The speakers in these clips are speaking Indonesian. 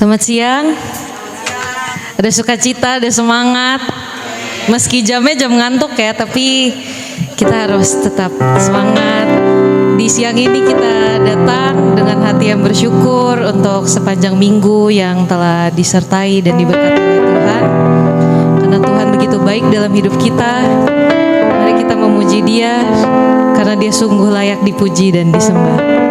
Selamat siang. Ada sukacita, ada semangat. Meski jamnya jam ngantuk ya, tapi kita harus tetap semangat. Di siang ini kita datang dengan hati yang bersyukur untuk sepanjang minggu yang telah disertai dan diberkati oleh Tuhan. Karena Tuhan begitu baik dalam hidup kita. Mari kita memuji Dia karena Dia sungguh layak dipuji dan disembah.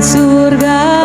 Surga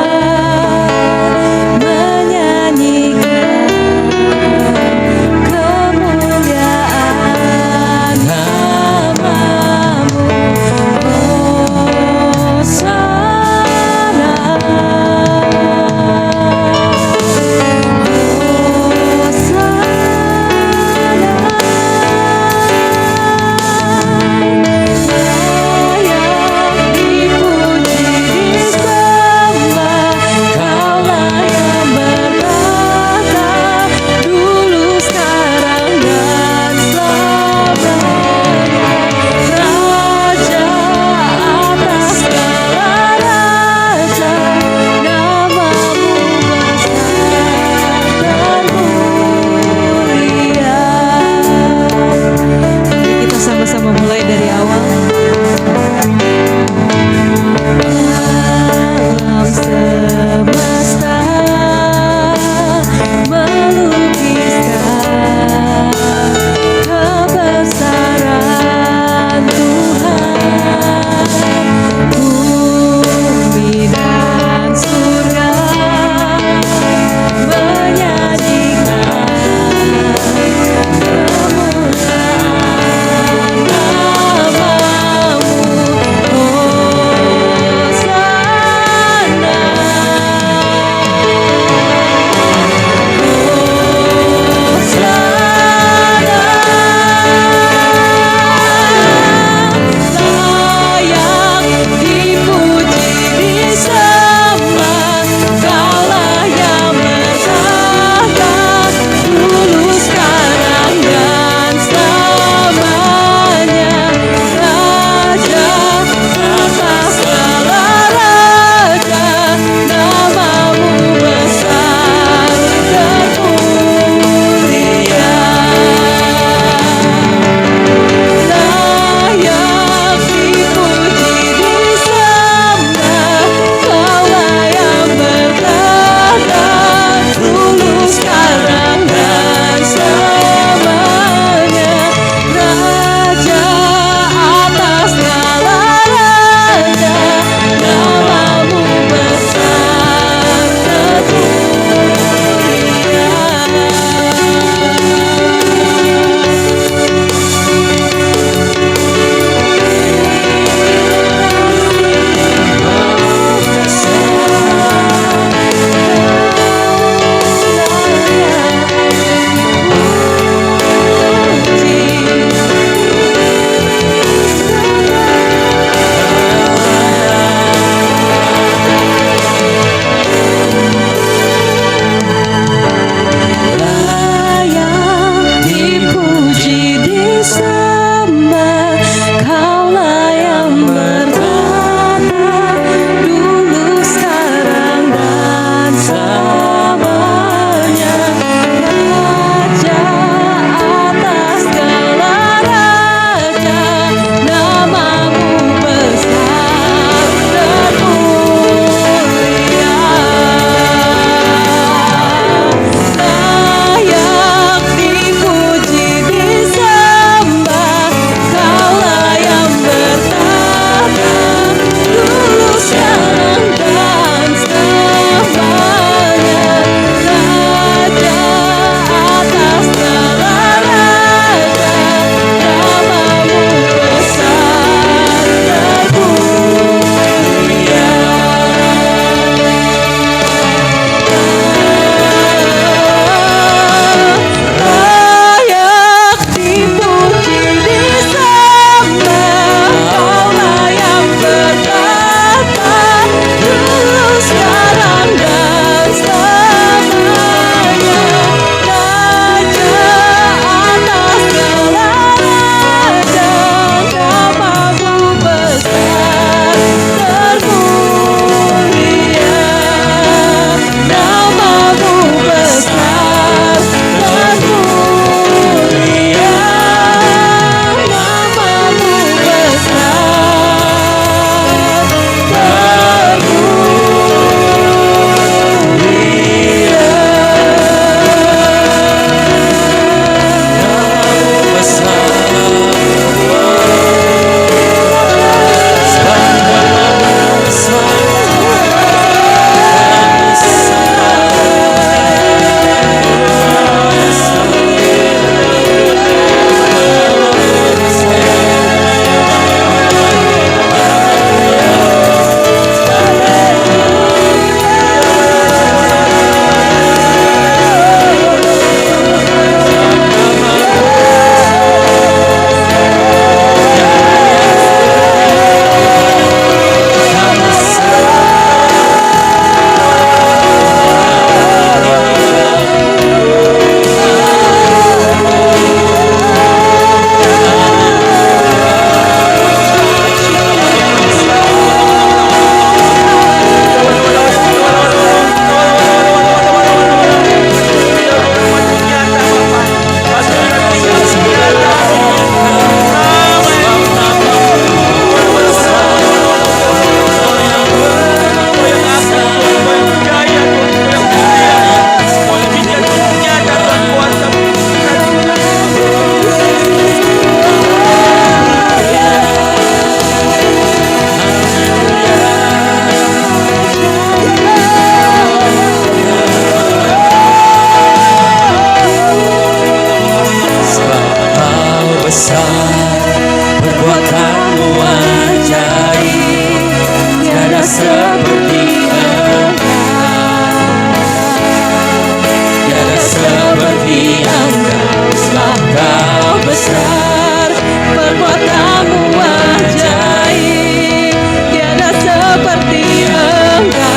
besar, perbuatanmu ajaib, tiada seperti Engkau,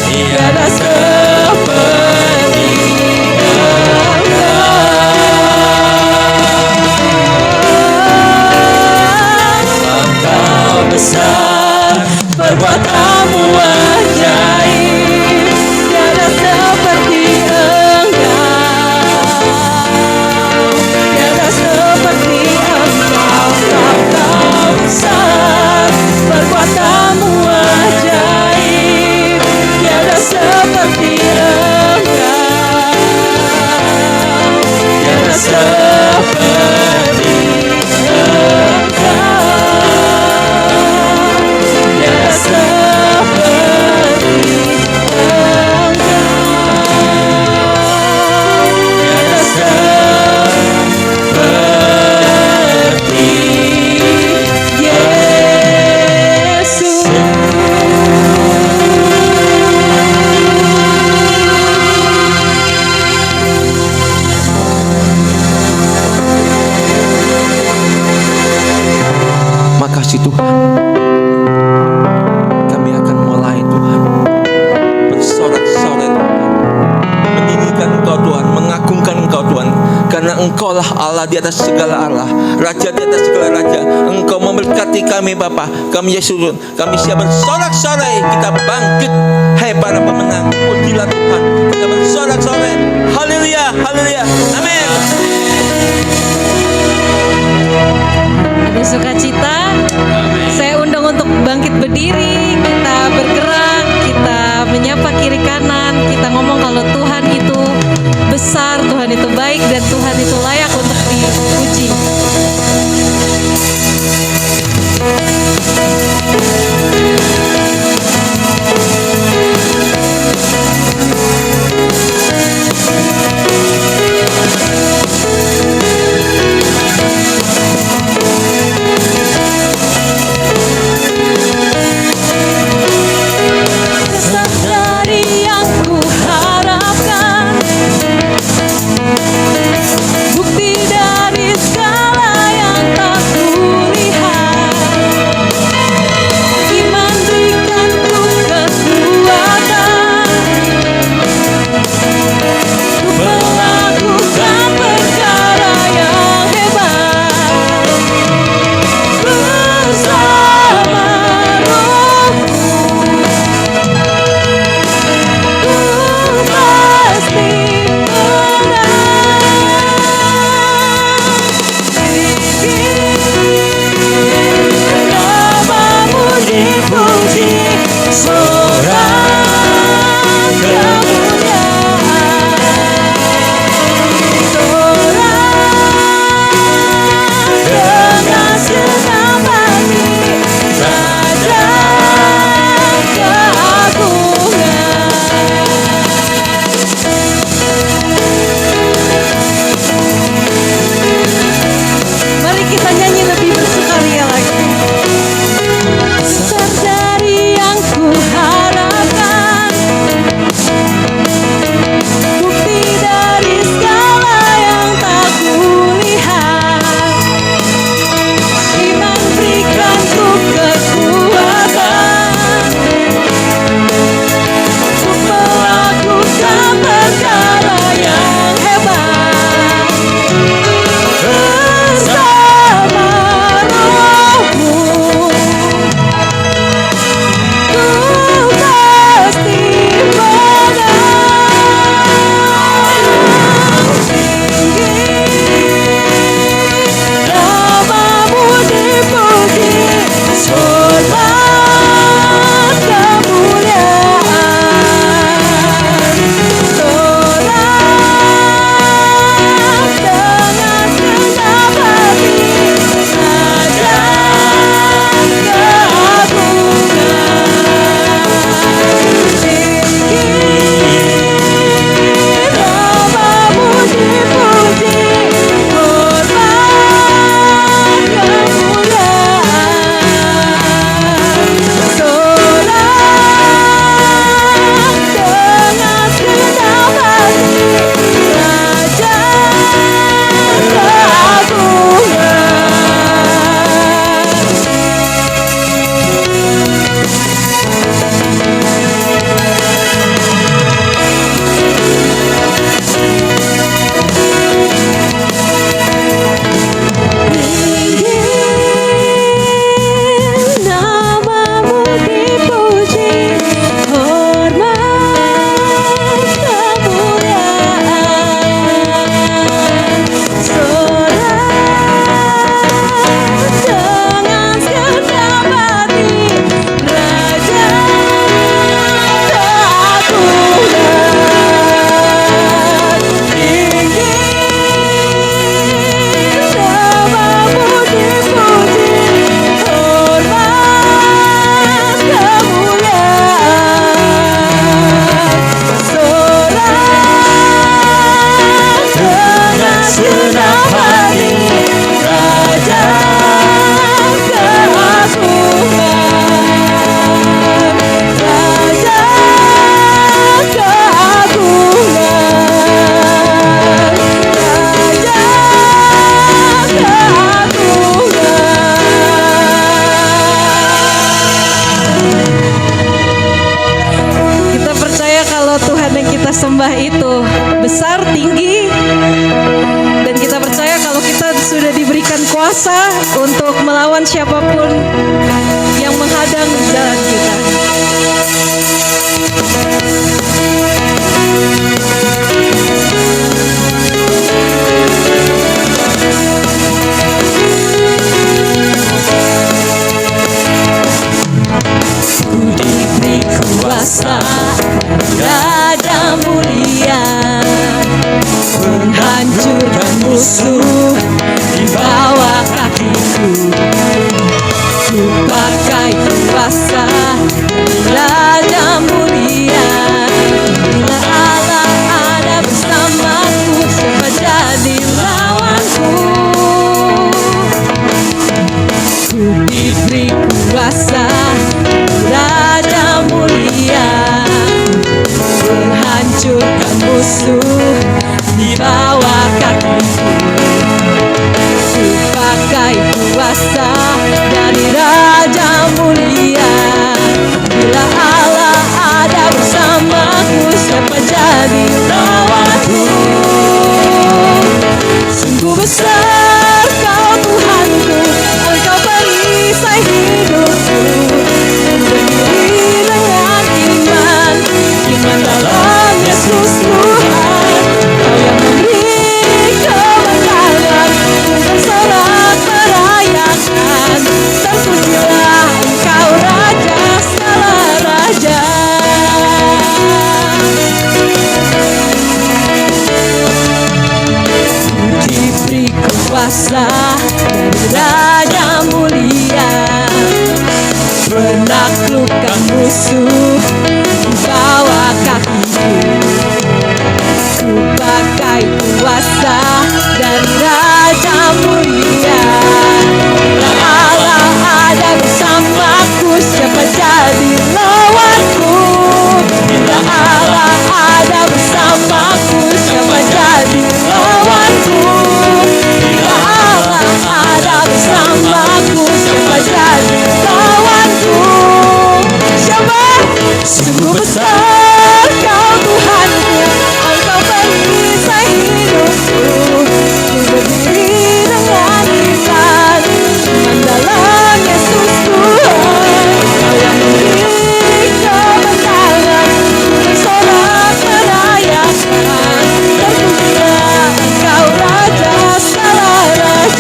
tiada seperti Engkau besar, perbuatanmu ajaib, tiada seperti Engkau, tiada seperti Engkau. Engkau besar, perbuatanmu ajaib, tiada seperti Engkau, tiada seperti Engkau, tiada seperti Makasih Tuhan, kami akan mulai Tuhan bersorak-sorai Tuhan, meninggikan Engkau Tuhan, mengagungkan Engkau Tuhan, karena Engkaulah Allah di atas segala Allah, Raja di atas segala Raja. Engkau memberkati kami Bapa, kami Yesus, kami siap bersorak-sorai, kita bangkit, hai para pemenang, pujilah Tuhan, kita bersorak-sorai, haleluya, haleluya, amin. Ada sukacita, saya undang untuk bangkit berdiri, kita bergerak, kita menyapa kiri kanan, kita ngomong kalau Tuhan itu besar, Tuhan itu baik, dan Tuhan itu layak untuk dipuji. Besar dari yang ku harapkan, bukti dari segala yang tak kulihat, iman berikanku kekuatan untuk melakukan perkara yang hebat bersama Rohmu. Ku pasti menang. Namamu dipuji, sorak kemuliaan, sorak dengan senang hati, Raja keagungan. Mari kita nyanyi lebih bersukaria lagi. Besar dari yang ku kita sembah itu besar, tinggi, dan kita percaya kalau kita sudah diberikan kuasa untuk melawan siapapun yang menghadang jalan kita. Diberi kuasa Raja mulia menghancurkan musuh di bawah kakiku. Ku pakai kuasa Raja mulia. Bila Allah ada bersamaku, siapa jadi lawanku? Ku diberi kuasa Raja mulia menghancurkan musuh di bawah kakiku. Ku pakai kuasa dari Raja mulia. Bila Allah ada bersamaku, siapa jadi lawanku? Sungguh besar Kau Tuhanku, Engkau perisai hidupku. Berdiri dengan iman, iman dalam Yesus Tuhan. Kau yang memberi kemenangan, ku bersorak merayakan. Terpujilah Engkau Raja segala raja. Diberi kuasa dari Raja mulia menaklukkan musuh di bawah kakiku. Ku pakai kuasa dari Raja mulia. Bila Allah ada bersamaku, siapa jadi lawanku? Bila Allah ada bersamaku, siapa jadi lawanku? Bila Allah ada bersamaku, siapa jadi lawanku? Siapa? Sungguh besar Kau Tuhanku, Engkau perisai hidupku. Ku berdiri dengan iman, iman dalam Yesus Tuhan. Kau yang memberi kemenangan, ku bersorak merayakan. Terpujilah Engkau Raja segala raja.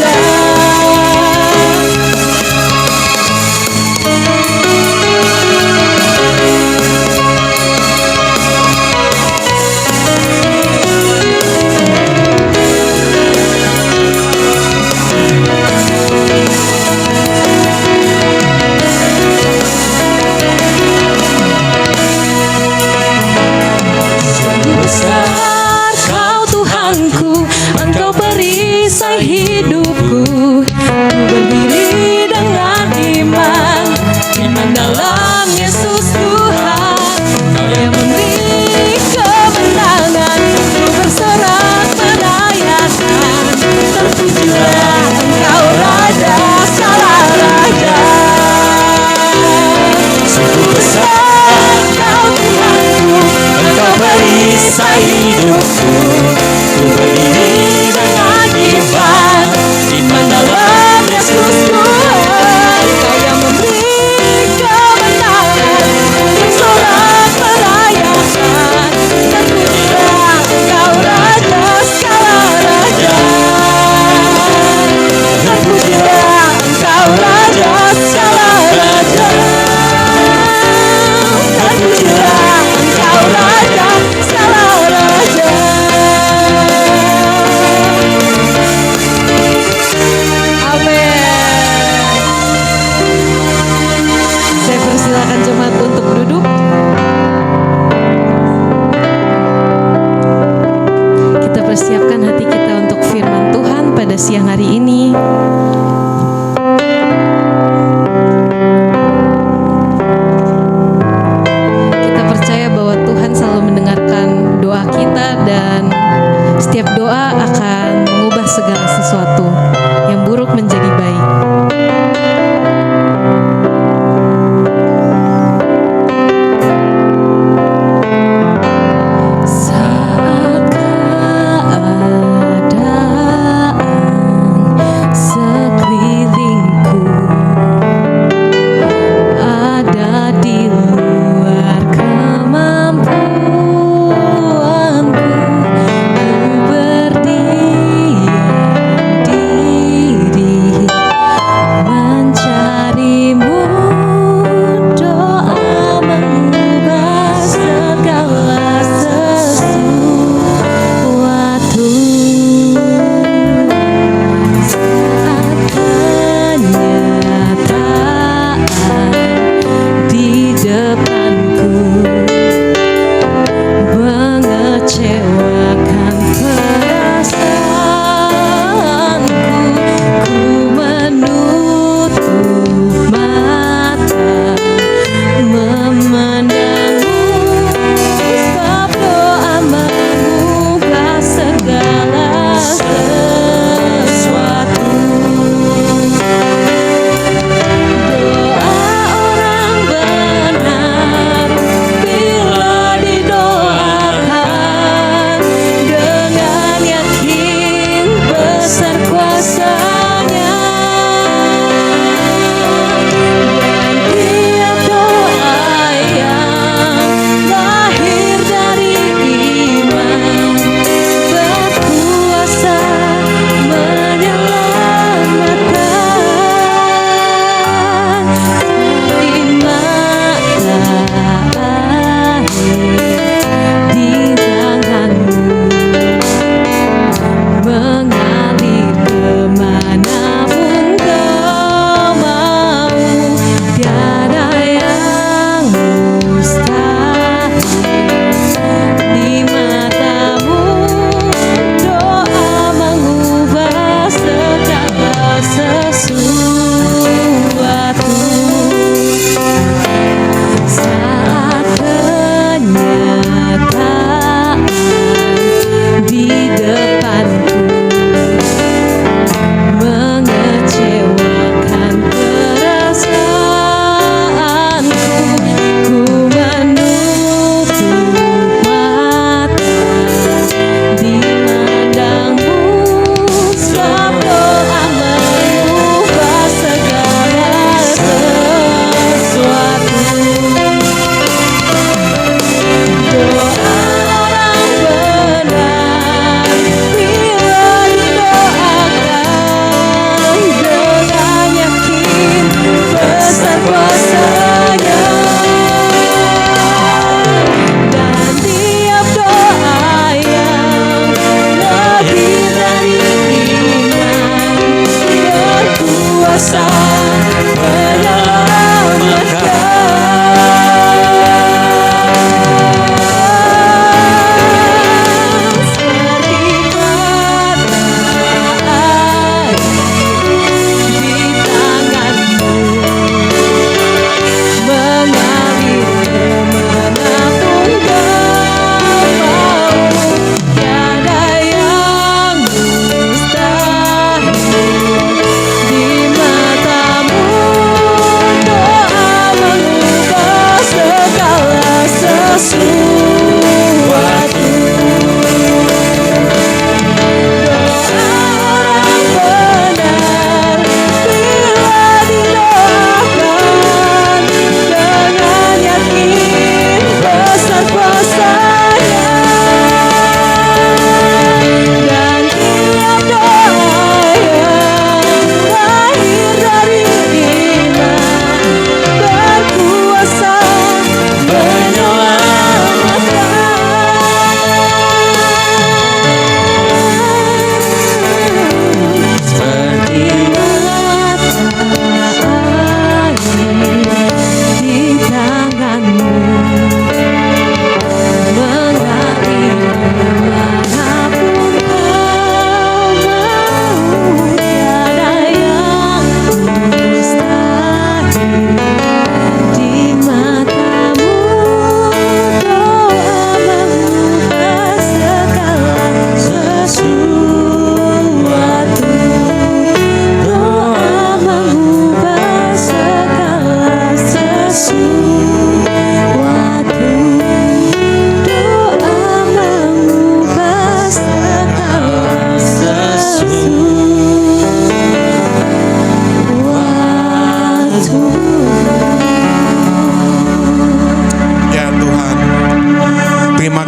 Besar Kau Tuhanku, Engkau perisai hidupku. Ku berdiri dengan iman, iman dalam Yesus Tuhan. Kau yang memberi kemenangan, ku bersorak merayakan. Terpujilah Engkau Raja segala raja. Sungguh besar Kau Tuhanku, Engkau perisai hidupku. Ku berdiri dengan iman, iman dalam Yesus Tuhan. Kau yang memberi kemenangan, ku bersorak merayakan. Terpujilah Engkau Raja segala raja. Terpujilah Engkau Raja segala raja. Terpujilah Engkau Raja segala raja. Amin. Saya persilakan jemaat untuk duduk. Kita persiapkan hati kita untuk firman Tuhan pada siang hari ini. Kita percaya bahwa Tuhan selalu mendengarkan doa kita, dan setiap doa akan mengubah segala sesuatu yang buruk menjadi baik.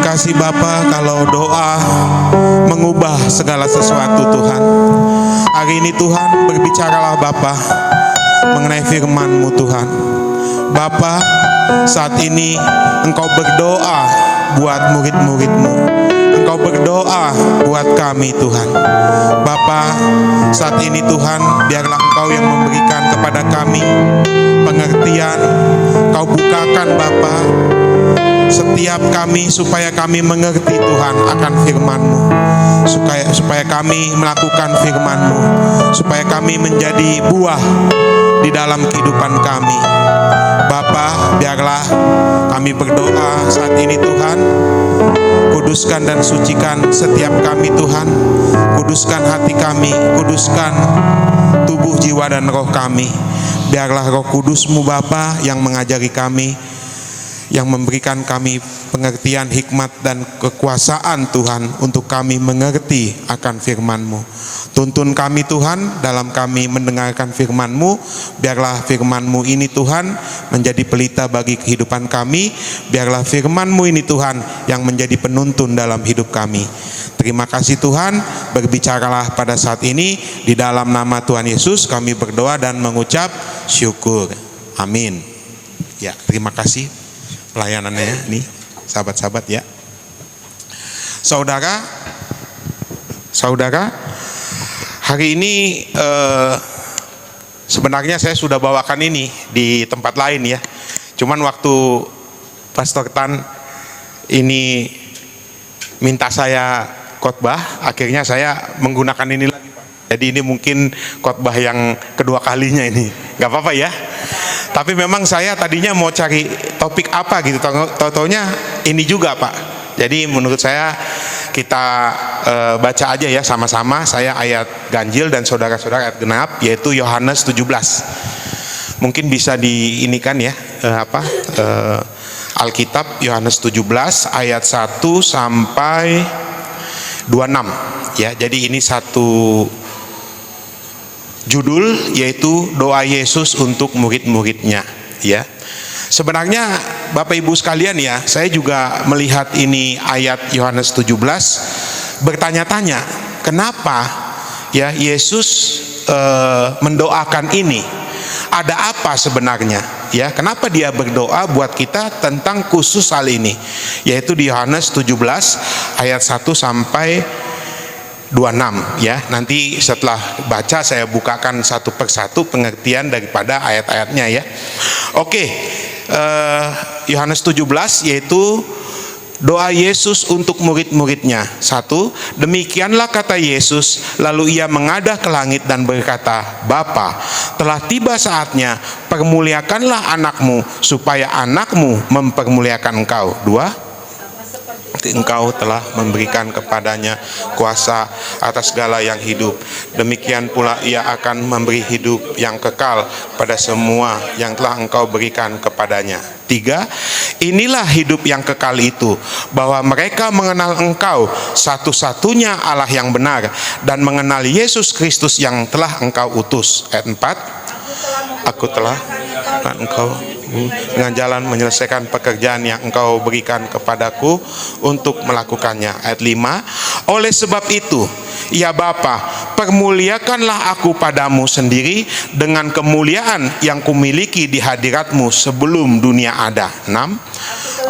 kasih Bapa kalau doa mengubah segala sesuatu Tuhan. Hari ini Tuhan berbicaralah Bapa mengenai firman-Mu Tuhan. Bapa, saat ini Engkau berdoa buat murid-murid-Mu. Engkau berdoa buat kami Tuhan. Bapa, saat ini Tuhan, biarlah Engkau yang memberikan kepada kami pengertian. Kau bukakan Bapa setiap kami supaya kami mengerti Tuhan akan firman-Mu, supaya kami melakukan firman-Mu, supaya kami menjadi buah di dalam kehidupan kami. Bapa, biarlah kami berdoa saat ini Tuhan, kuduskan dan sucikan setiap kami Tuhan, kuduskan hati kami, kuduskan tubuh, jiwa dan roh kami. Biarlah Roh Kudus-Mu Bapa yang mengajari kami, yang memberikan kami pengertian, hikmat dan kekuasaan Tuhan untuk kami mengerti akan firman-Mu. Tuntun kami Tuhan dalam kami mendengarkan firman-Mu. Biarlah firman-Mu ini Tuhan menjadi pelita bagi kehidupan kami. Biarlah firman-Mu ini Tuhan yang menjadi penuntun dalam hidup kami. Terima kasih Tuhan, berbicaralah pada saat ini. Di dalam nama Tuhan Yesus kami berdoa dan mengucap syukur. Amin. Ya, terima kasih pelayanannya nih, sahabat-sahabat ya. Saudara, hari ini sebenarnya saya sudah bawakan ini di tempat lain ya. Cuman waktu Pastor Tan ini minta saya khotbah, akhirnya saya menggunakan ini lagi. Jadi ini mungkin khotbah yang kedua kalinya ini. Gak apa-apa ya. Tapi memang saya tadinya mau cari topik apa gitu, taunya ini juga Pak. Jadi menurut saya kita baca aja ya sama-sama. Saya ayat ganjil dan saudara-saudara ayat genap, yaitu Yohanes 17. Mungkin bisa diinikan ya, Alkitab Yohanes 17 ayat 1 sampai 26 ya. Jadi ini satu judul, yaitu doa Yesus untuk murid-muridnya ya. Sebenarnya Bapak Ibu sekalian ya, saya juga melihat ini ayat Yohanes 17 bertanya-tanya, kenapa ya Yesus mendoakan ini? Ada apa sebenarnya ya? Kenapa dia berdoa buat kita tentang khusus hal ini? Yaitu di Yohanes 17 ayat 1 sampai 26 ya. Nanti setelah baca saya bukakan satu persatu pengertian daripada ayat-ayatnya ya. Oke, Yohanes 17 yaitu doa Yesus untuk murid-muridnya. 1. Demikianlah kata Yesus, lalu ia mengadah ke langit dan berkata, Bapa, telah tiba saatnya, permuliakanlah anakmu, supaya anakmu mempermuliakan engkau. 2. Engkau telah memberikan kepadanya kuasa atas segala yang hidup. Demikian pula ia akan memberi hidup yang kekal pada semua yang telah engkau berikan kepadanya. 3. Inilah hidup yang kekal itu, bahwa mereka mengenal engkau satu-satunya Allah yang benar, dan mengenal Yesus Kristus yang telah engkau utus. Ayat 4. Aku telah engkau dengan jalan menyelesaikan pekerjaan yang engkau berikan kepadaku untuk melakukannya. Ayat 5. Oleh sebab itu, ya Bapa, permuliakanlah aku padamu sendiri dengan kemuliaan yang kumiliki di hadiratmu sebelum dunia ada. 6.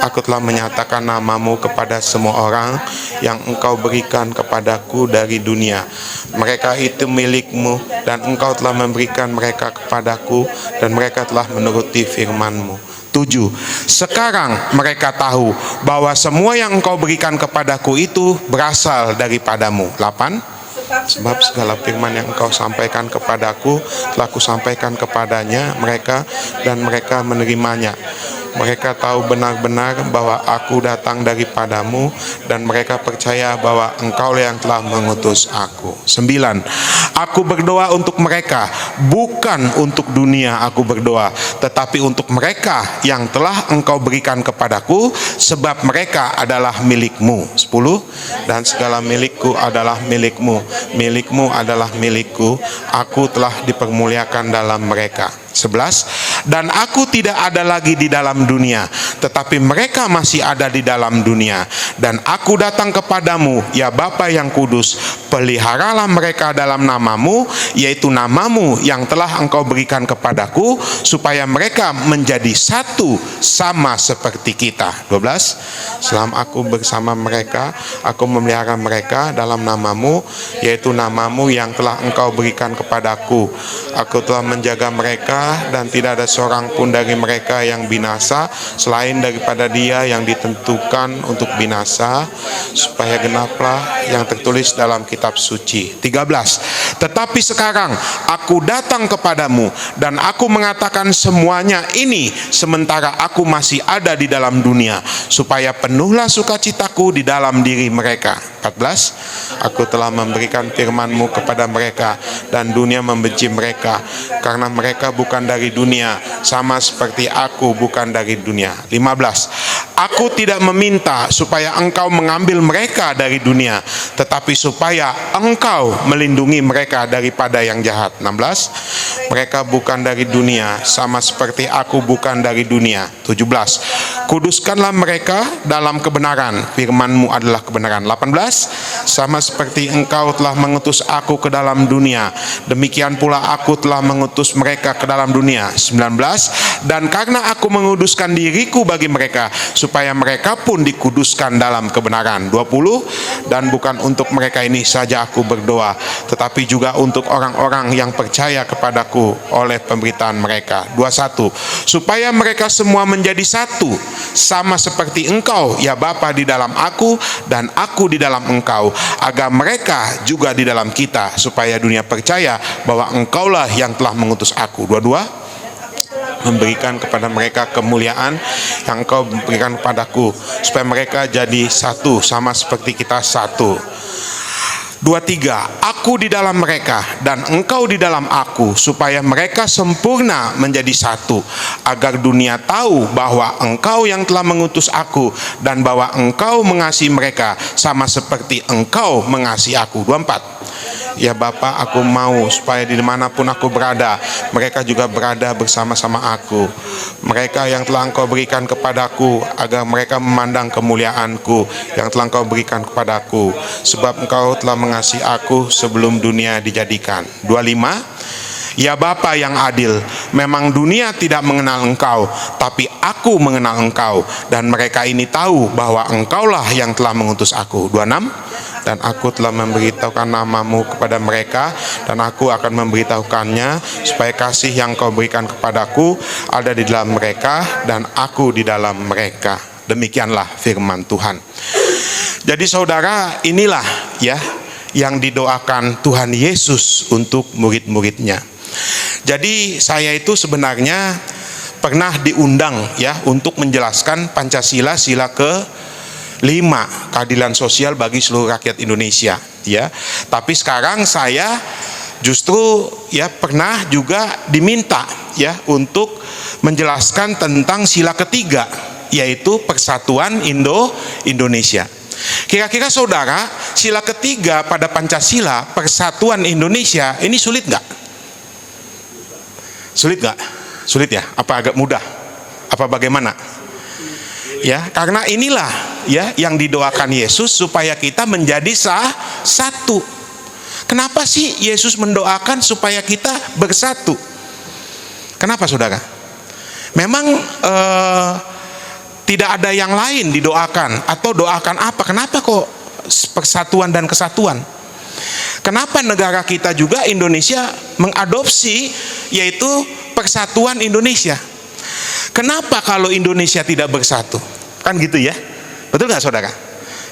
Aku telah menyatakan namamu kepada semua orang yang engkau berikan kepadaku dari dunia. Mereka itu milikmu, dan engkau telah memberikan mereka kepadaku, dan mereka telah menuruti firman-Mu. 7. Sekarang mereka tahu bahwa semua yang engkau berikan kepadaku itu berasal daripadamu. 8. Sebab segala firman yang engkau sampaikan kepadaku telah kusampaikan kepadanya mereka, dan mereka menerimanya. Mereka tahu benar-benar bahwa aku datang daripadamu, dan mereka percaya bahwa engkau yang telah mengutus aku. 9. Aku berdoa untuk mereka, bukan untuk dunia aku berdoa, tetapi untuk mereka yang telah engkau berikan kepadaku, sebab mereka adalah milikmu. 10. Dan segala milikku adalah milikmu, milikmu adalah milikku, aku telah dipermuliakan dalam mereka. 11. dan aku tidak ada lagi di dalam dunia, tetapi mereka masih ada di dalam dunia. Dan aku datang kepadamu, ya Bapa yang kudus, peliharalah mereka dalam namamu, yaitu namamu yang telah engkau berikan kepadaku, supaya mereka menjadi satu sama seperti kita. 12. Selama aku bersama mereka, aku memelihara mereka dalam namamu, yaitu namamu yang telah engkau berikan kepadaku. Aku telah menjaga mereka, dan tidak ada seorang pun dari mereka yang binasa selain daripada dia yang ditentukan untuk binasa, supaya genaplah yang tertulis dalam kitab suci. 13. Tetapi sekarang aku datang kepadamu, dan aku mengatakan semuanya ini sementara aku masih ada di dalam dunia, supaya penuhlah sukacitaku di dalam diri mereka. 14. Aku telah memberikan firman-Mu kepada mereka, dan dunia membenci mereka, karena mereka bukan dari dunia, sama seperti aku bukan dari dunia. 15. Aku tidak meminta supaya engkau mengambil mereka dari dunia, tetapi supaya engkau melindungi mereka daripada yang jahat. 16. Mereka bukan dari dunia, sama seperti aku bukan dari dunia. 17. Kuduskanlah mereka dalam kebenaran, firman-Mu adalah kebenaran. 18. Sama seperti engkau telah mengutus aku ke dalam dunia, demikian pula aku telah mengutus mereka ke dalam dunia. 19. Dan karena aku menguduskan diriku bagi mereka, supaya mereka pun dikuduskan dalam kebenaran. 20. Dan bukan untuk mereka ini saja aku berdoa, tetapi juga untuk orang-orang yang percaya kepadaku oleh pemberitaan mereka. 21. Supaya mereka semua menjadi satu, sama seperti engkau, ya Bapa, di dalam aku dan aku di dalam engkau, agar mereka juga di dalam kita, supaya dunia percaya bahwa engkaulah yang telah mengutus aku. 22. Memberikan kepada mereka kemuliaan yang engkau berikan kepadaku, supaya mereka jadi satu, sama seperti kita satu. 23. Aku di dalam mereka dan engkau di dalam aku, supaya mereka sempurna menjadi satu, agar dunia tahu bahwa engkau yang telah mengutus aku, dan bahwa engkau mengasihi mereka sama seperti engkau mengasihi aku. 24. Ya Bapa, aku mau supaya di dimanapun aku berada, mereka juga berada bersama-sama aku. Mereka yang telah engkau berikan kepadaku, agar mereka memandang kemuliaanku yang telah engkau berikan kepadaku, sebab engkau telah mengasihi aku sebelum dunia dijadikan. 25. Ya Bapa yang adil, memang dunia tidak mengenal engkau, tapi aku mengenal engkau, dan mereka ini tahu bahwa engkaulah yang telah mengutus aku. 26. Dan aku telah memberitahukan namamu kepada mereka, dan aku akan memberitahukannya, supaya kasih yang kau berikan kepadaku ada di dalam mereka, dan aku di dalam mereka. Demikianlah firman Tuhan. Jadi saudara, inilah ya yang didoakan Tuhan Yesus untuk murid-muridnya. Jadi saya itu sebenarnya pernah diundang ya untuk menjelaskan Pancasila sila ke-5, keadilan sosial bagi seluruh rakyat Indonesia ya. Tapi sekarang saya justru ya pernah juga diminta ya untuk menjelaskan tentang sila ketiga, yaitu persatuan Indonesia. Kira-kira saudara, sila ketiga pada Pancasila, persatuan Indonesia, ini sulit nggak? Sulit nggak? Sulit ya? Apa agak mudah? Apa bagaimana? Ya, karena inilah ya yang didoakan Yesus supaya kita menjadi satu. Kenapa sih Yesus mendoakan supaya kita bersatu? Kenapa saudara? Memang tidak ada yang lain didoakan, atau doakan apa? Kenapa kok persatuan dan kesatuan? Kenapa negara kita juga Indonesia mengadopsi yaitu persatuan Indonesia? Kenapa kalau Indonesia tidak bersatu? Kan gitu ya, betul nggak saudara?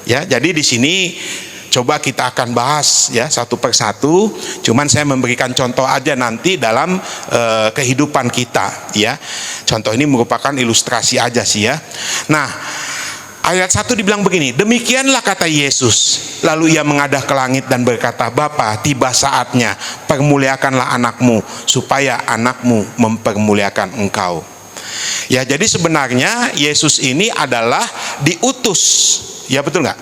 Ya, jadi di sini coba kita akan bahas ya satu persatu. Cuman saya memberikan contoh aja nanti dalam kehidupan kita ya. Contoh ini merupakan ilustrasi aja sih ya. Nah, ayat 1 dibilang begini, demikianlah kata Yesus. Lalu ia mengadah ke langit dan berkata, Bapa, tiba saatnya, permuliakanlah anakmu, supaya anakmu mempermuliakan engkau. Ya, jadi sebenarnya Yesus ini adalah diutus, ya betul nggak?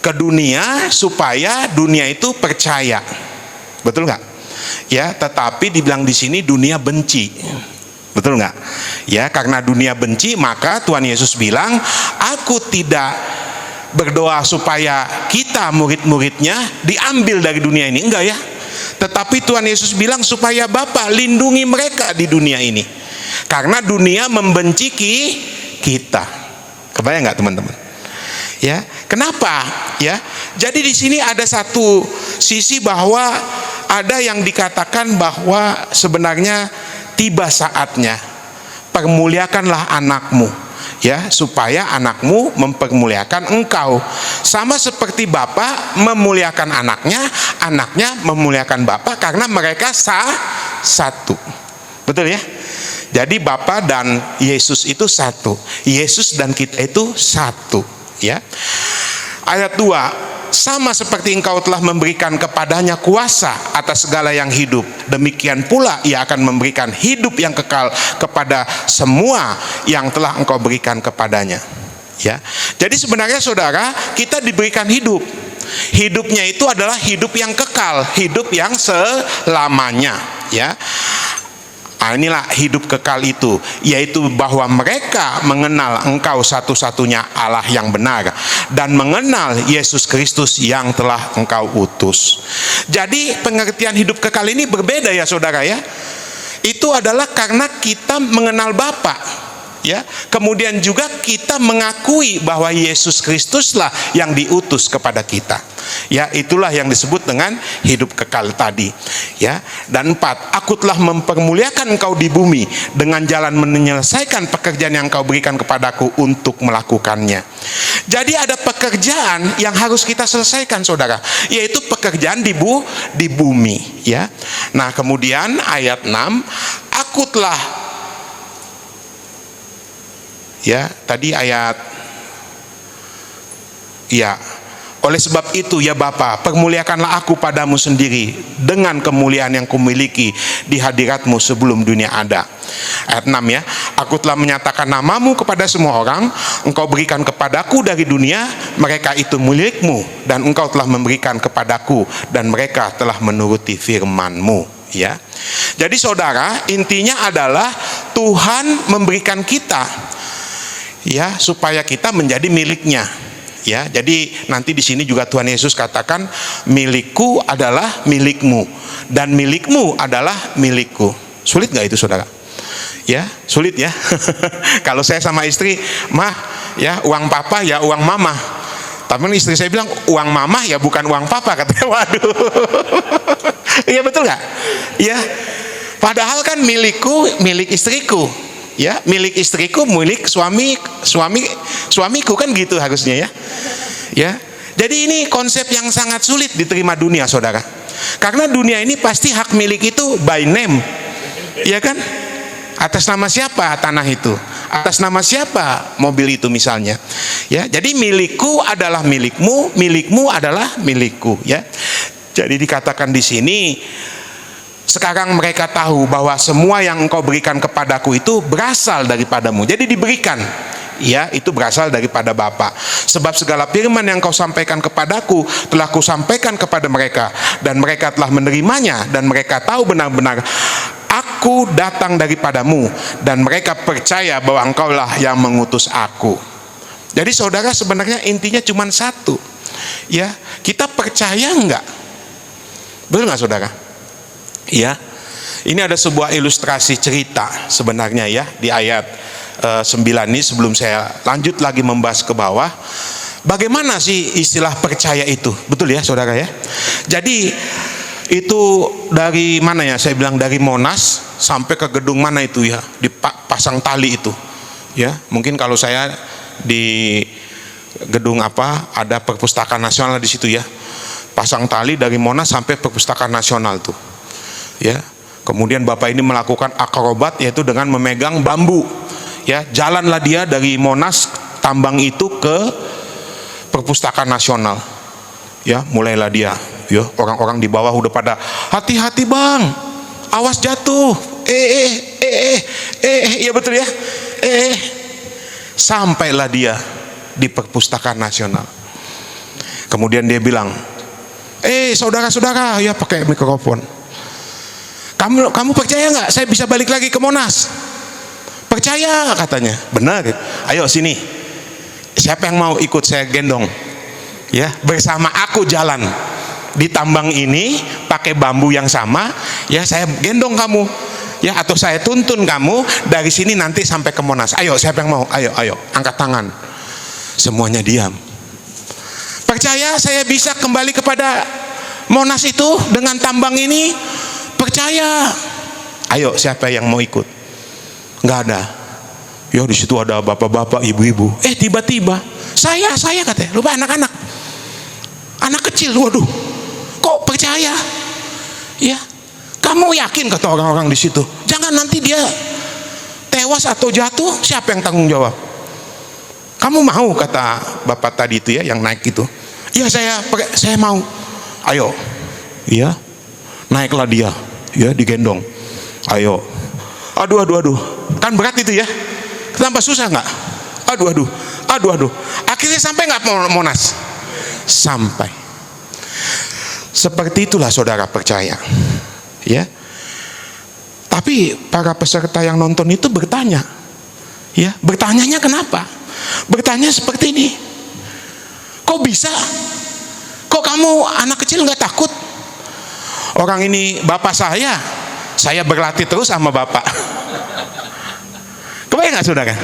Ke dunia supaya dunia itu percaya, betul nggak? Ya, tetapi dibilang di sini dunia benci. Betul nggak? Ya, karena dunia benci, maka Tuhan Yesus bilang, aku tidak berdoa supaya kita murid-muridnya diambil dari dunia ini. Enggak ya. Tetapi Tuhan Yesus bilang supaya Bapa lindungi mereka di dunia ini. Karena dunia membenci kita. Kebayang nggak teman-teman? Ya, kenapa? Ya, jadi di sini ada satu sisi bahwa ada yang dikatakan bahwa sebenarnya tiba saatnya permuliakanlah anakmu, ya, supaya anakmu mempermuliakan engkau. Sama seperti Bapa memuliakan anaknya, anaknya memuliakan Bapa karena mereka satu. Betul ya? Jadi Bapa dan Yesus itu satu. Yesus dan kita itu satu, ya. Ayat 2, sama seperti engkau telah memberikan kepadanya kuasa atas segala yang hidup, demikian pula ia akan memberikan hidup yang kekal kepada semua yang telah engkau berikan kepadanya. Ya, jadi sebenarnya saudara, kita diberikan hidup. Hidupnya itu adalah hidup yang kekal, hidup yang selamanya. Ya, nah, inilah hidup kekal itu, yaitu bahwa mereka mengenal engkau satu-satunya Allah yang benar dan mengenal Yesus Kristus yang telah engkau utus. Jadi pengertian hidup kekal ini berbeda ya saudara ya. Itu adalah karena kita mengenal Bapa, ya. Kemudian juga kita mengakui bahwa Yesus Kristuslah yang diutus kepada kita. Ya, itulah yang disebut dengan hidup kekal tadi. Ya. Dan 4, aku telah mempermuliakan engkau di bumi dengan jalan menyelesaikan pekerjaan yang engkau berikan kepadaku untuk melakukannya. Jadi ada pekerjaan yang harus kita selesaikan saudara, yaitu pekerjaan di bumi, ya. Nah, kemudian ayat 6, aku telah, ya, tadi ayat, ya, oleh sebab itu ya Bapa, permuliakanlah aku padamu sendiri dengan kemuliaan yang kumiliki di hadiratmu sebelum dunia ada. Ayat 6 ya, aku telah menyatakan namamu kepada semua orang, engkau berikan kepadaku dari dunia, mereka itu milikmu, dan engkau telah memberikan kepadaku, dan mereka telah menuruti firman-Mu. Ya, jadi saudara, intinya adalah Tuhan memberikan kita, ya, supaya kita menjadi miliknya. Ya, jadi nanti di sini juga Tuhan Yesus katakan, milikku adalah milikmu dan milikmu adalah milikku. Sulit nggak itu saudara? Ya, sulit ya. Kalau saya sama istri, mah, ya, uang papa ya uang mama. Tapi istri saya bilang, uang mama ya bukan uang papa, katanya. Waduh. Iya betul nggak? Ya, padahal kan milikku milik istriku. Ya, milik istriku milik suamiku kan gitu harusnya ya. Ya. Jadi ini konsep yang sangat sulit diterima dunia saudara. Karena dunia ini pasti hak milik itu by name. Ya kan? Atas nama siapa tanah itu? Atas nama siapa mobil itu misalnya? Ya, jadi milikku adalah milikmu, milikmu adalah milikku, ya. Jadi dikatakan di sini, sekarang mereka tahu bahwa semua yang engkau berikan kepadaku itu berasal daripadamu. Jadi diberikan, ya, itu berasal daripada Bapa. Sebab segala firman yang kau sampaikan kepadaku telah kusampaikan kepada mereka, dan mereka telah menerimanya, dan mereka tahu benar-benar aku datang daripadamu, dan mereka percaya bahwa engkaulah yang mengutus aku. Jadi saudara, sebenarnya intinya cuma satu, ya, kita percaya enggak? Betul nggak saudara? Ya, ini ada sebuah ilustrasi cerita sebenarnya ya di ayat 9 ini, sebelum saya lanjut lagi membahas ke bawah. Bagaimana sih istilah percaya itu? Betul ya saudara ya. Jadi itu dari mana ya? Saya bilang dari Monas sampai ke gedung mana itu ya? Dipasang tali itu. Ya, mungkin kalau saya di gedung apa, ada Perpustakaan Nasional di situ ya. Pasang tali dari Monas sampai Perpustakaan Nasional tuh. Ya, kemudian Bapak ini melakukan akrobat, yaitu dengan memegang bambu. Ya, jalanlah dia dari Monas tambang itu ke Perpustakaan Nasional. Ya, mulailah dia. Ya, orang-orang di bawah udah pada hati-hati bang, awas jatuh. Ya betul ya. Sampailah dia di Perpustakaan Nasional. Kemudian dia bilang, saudara-saudara, ya pakai mikrofon. Kamu percaya nggak saya bisa balik lagi ke Monas? Percaya katanya. Benar. Ayo sini. Siapa yang mau ikut saya gendong? Ya, bersama aku jalan di tambang ini pakai bambu yang sama, ya saya gendong kamu. Ya, atau saya tuntun kamu dari sini nanti sampai ke Monas. Ayo, siapa yang mau? Ayo, angkat tangan. Semuanya diam. Percaya saya bisa kembali kepada Monas itu dengan tambang ini? Percaya. Ayo, siapa yang mau ikut? Nggak ada. Ya, di situ ada bapak-bapak, ibu-ibu. Tiba-tiba saya katanya, lupa anak-anak. Anak kecil, waduh. Kok percaya? Ya. Kamu yakin, kata orang-orang di situ, jangan nanti dia tewas atau jatuh, siapa yang tanggung jawab? Kamu mau, kata bapak tadi itu ya, yang naik itu. Ya, saya mau. Ayo, ya, naiklah dia, ya, digendong. Ayo. Aduh, kan berat itu ya. Kenapa susah nggak? Aduh. Akhirnya sampai nggak Monas? Sampai. Seperti itulah saudara percaya. Ya, tapi para peserta yang nonton itu bertanya, ya, bertanyanya kenapa? Bertanya seperti ini, kok bisa? Kok kamu anak kecil nggak takut? Orang ini bapak saya berlatih terus sama bapak. Kebayang nggak saudara?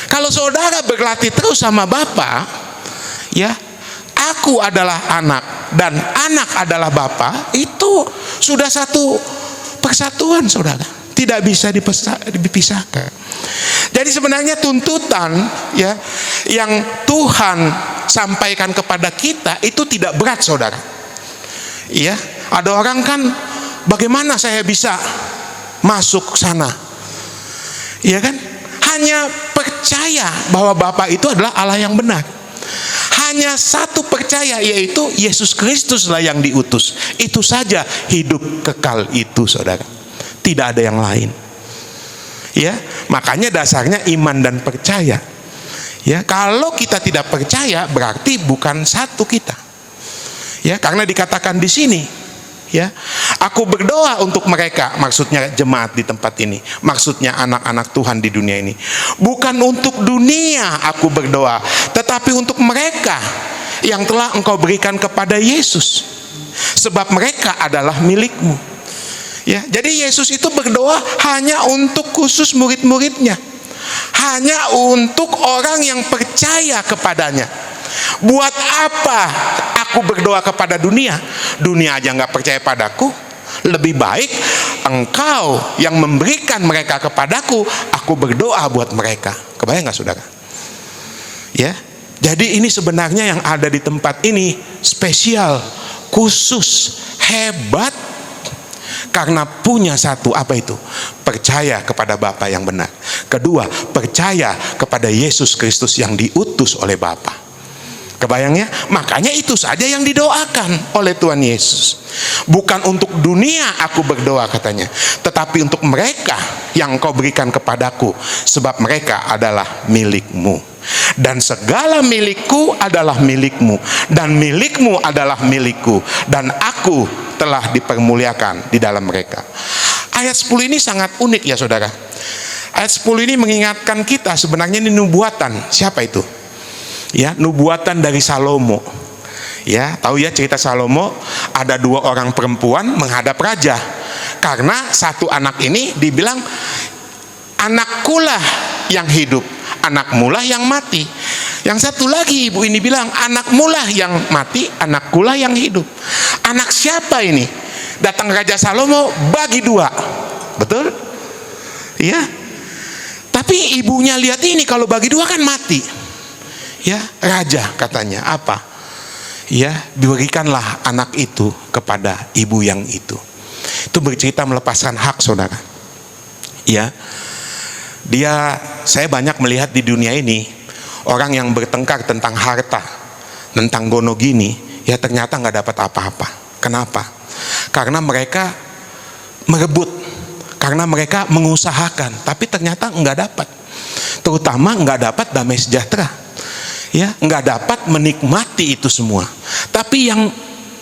Kalau saudara berlatih terus sama bapak, ya, aku adalah anak dan anak adalah bapak, itu sudah satu persatuan saudara, tidak bisa dipisahkan. Jadi sebenarnya tuntutan, ya, yang Tuhan sampaikan kepada kita itu tidak berat saudara. Iya, ada orang kan, bagaimana saya bisa masuk sana? Iya kan? Hanya percaya bahwa Bapa itu adalah Allah yang benar. Hanya satu percaya, yaitu Yesus Kristuslah yang diutus. Itu saja hidup kekal itu saudara. Tidak ada yang lain. Ya, makanya dasarnya iman dan percaya. Ya, kalau kita tidak percaya berarti bukan satu kita. Ya, karena dikatakan di sini, ya, aku berdoa untuk mereka, maksudnya jemaat di tempat ini, maksudnya anak-anak Tuhan di dunia ini. Bukan untuk dunia aku berdoa, tetapi untuk mereka yang telah Engkau berikan kepada Yesus, sebab mereka adalah milikmu. Ya, jadi Yesus itu berdoa hanya untuk khusus murid-muridnya, hanya untuk orang yang percaya kepadanya. Buat apa aku berdoa kepada dunia? Dunia aja nggak percaya padaku. Lebih baik Engkau yang memberikan mereka kepadaku, aku berdoa buat mereka. Kebayang nggak saudara? Ya, jadi ini sebenarnya yang ada di tempat ini spesial, khusus, hebat, karena punya satu, apa itu? Percaya kepada Bapa yang benar. Kedua, percaya kepada Yesus Kristus yang diutus oleh Bapa. Kebayangnya? Makanya itu saja yang didoakan oleh Tuhan Yesus. Bukan untuk dunia aku berdoa katanya, tetapi untuk mereka yang Kau berikan kepadaku, sebab mereka adalah milikmu. Dan segala milikku adalah milikmu, dan milikmu adalah milikku, dan aku telah dipermuliakan di dalam mereka. Ayat 10 ini sangat unik ya saudara. Ayat 10 ini mengingatkan kita sebenarnya ini nubuatan. Siapa itu? Ya, nubuatan dari Salomo. Ya, tahu ya cerita Salomo, ada dua orang perempuan menghadap raja. Karena satu anak ini dibilang, anakkulah yang hidup, anakmulah yang mati. Yang satu lagi ibu ini bilang, anakmulah yang mati, anakkulah yang hidup. Anak siapa ini? Datang Raja Salomo bagi dua. Betul? Iya. Tapi ibunya lihat ini, kalau bagi dua kan mati. Ya, raja katanya apa? Ya, berikanlah anak itu kepada ibu yang itu. Itu bercerita melepaskan hak saudara. Ya, saya banyak melihat di dunia ini orang yang bertengkar tentang harta, tentang gono gini, ya ternyata nggak dapat apa-apa. Kenapa? Karena mereka merebut, karena mereka mengusahakan, tapi ternyata nggak dapat. Terutama nggak dapat damai sejahtera. Ya, nggak dapat menikmati itu semua. Tapi yang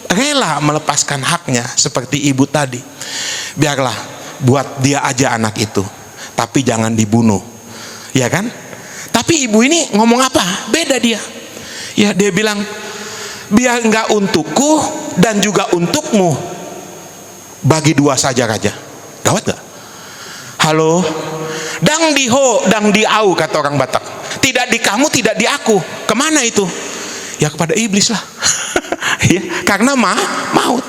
rela melepaskan haknya seperti ibu tadi, biarlah buat dia aja anak itu. tapi jangan dibunuh. Ya kan? Tapi ibu ini ngomong apa? Beda dia. Ya, dia bilang, biar enggak untukku dan juga untukmu, bagi dua saja raja. Gawat gak? Halo? Dang di ho, dang di au, kata orang Batak. Tidak di kamu, tidak di aku. Kemana itu? Ya kepada iblis lah. Ya, karena maut.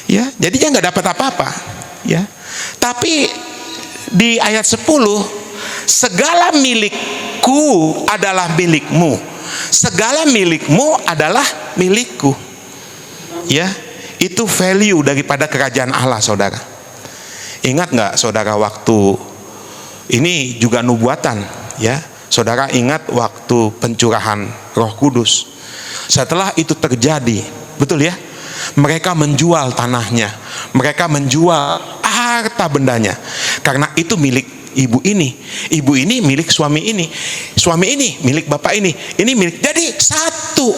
Ya, jadinya nggak dapat apa-apa. Ya, tapi di ayat 10, segala milikku adalah milikmu, segala milikmu adalah milikku. Ya, itu value daripada kerajaan Allah, saudara. Ingat nggak, saudara, waktu ini juga nubuatan, ya. Saudara ingat waktu pencurahan Roh Kudus. Setelah itu terjadi, betul ya? Mereka menjual tanahnya, mereka menjual harta bendanya, karena itu milik ibu ini milik suami ini milik bapak ini milik, jadi satu.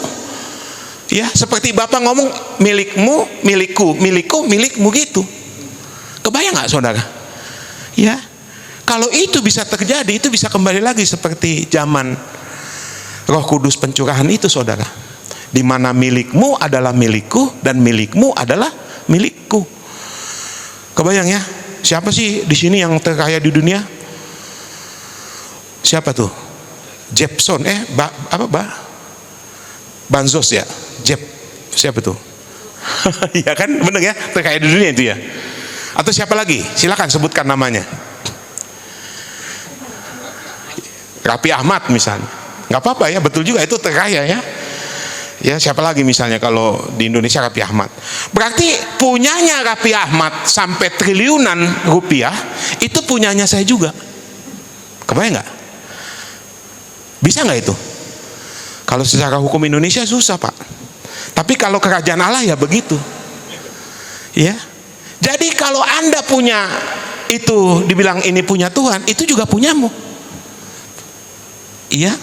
Ya, seperti bapak ngomong, milikmu, milikku, milikku, milikmu, gitu. Kebayang nggak, saudara? Ya, kalau itu bisa terjadi, itu bisa kembali lagi seperti zaman Roh Kudus pencurahan itu, saudara, di mana milikmu adalah milikku dan milikmu adalah milikku. Kebayang ya? Siapa sih di sini yang terkaya di dunia? Siapa tuh? Jepson, Banzos ya? Siapa tuh? Ya kan, bener ya, terkaya di dunia itu ya. Atau siapa lagi? Silakan sebutkan namanya. Raffi Ahmad misalnya, nggak apa-apa ya, betul juga itu terkaya ya. Ya, siapa lagi misalnya kalau di Indonesia? Raffi Ahmad. Berarti punyanya Raffi Ahmad sampai triliunan rupiah, itu punyanya saya juga. Kebayang nggak? Bisa nggak itu? Kalau secara hukum Indonesia susah, Pak. Tapi kalau kerajaan Allah ya begitu. Ya. Jadi kalau Anda punya itu, dibilang ini punya Tuhan, itu juga punyamu. Iya,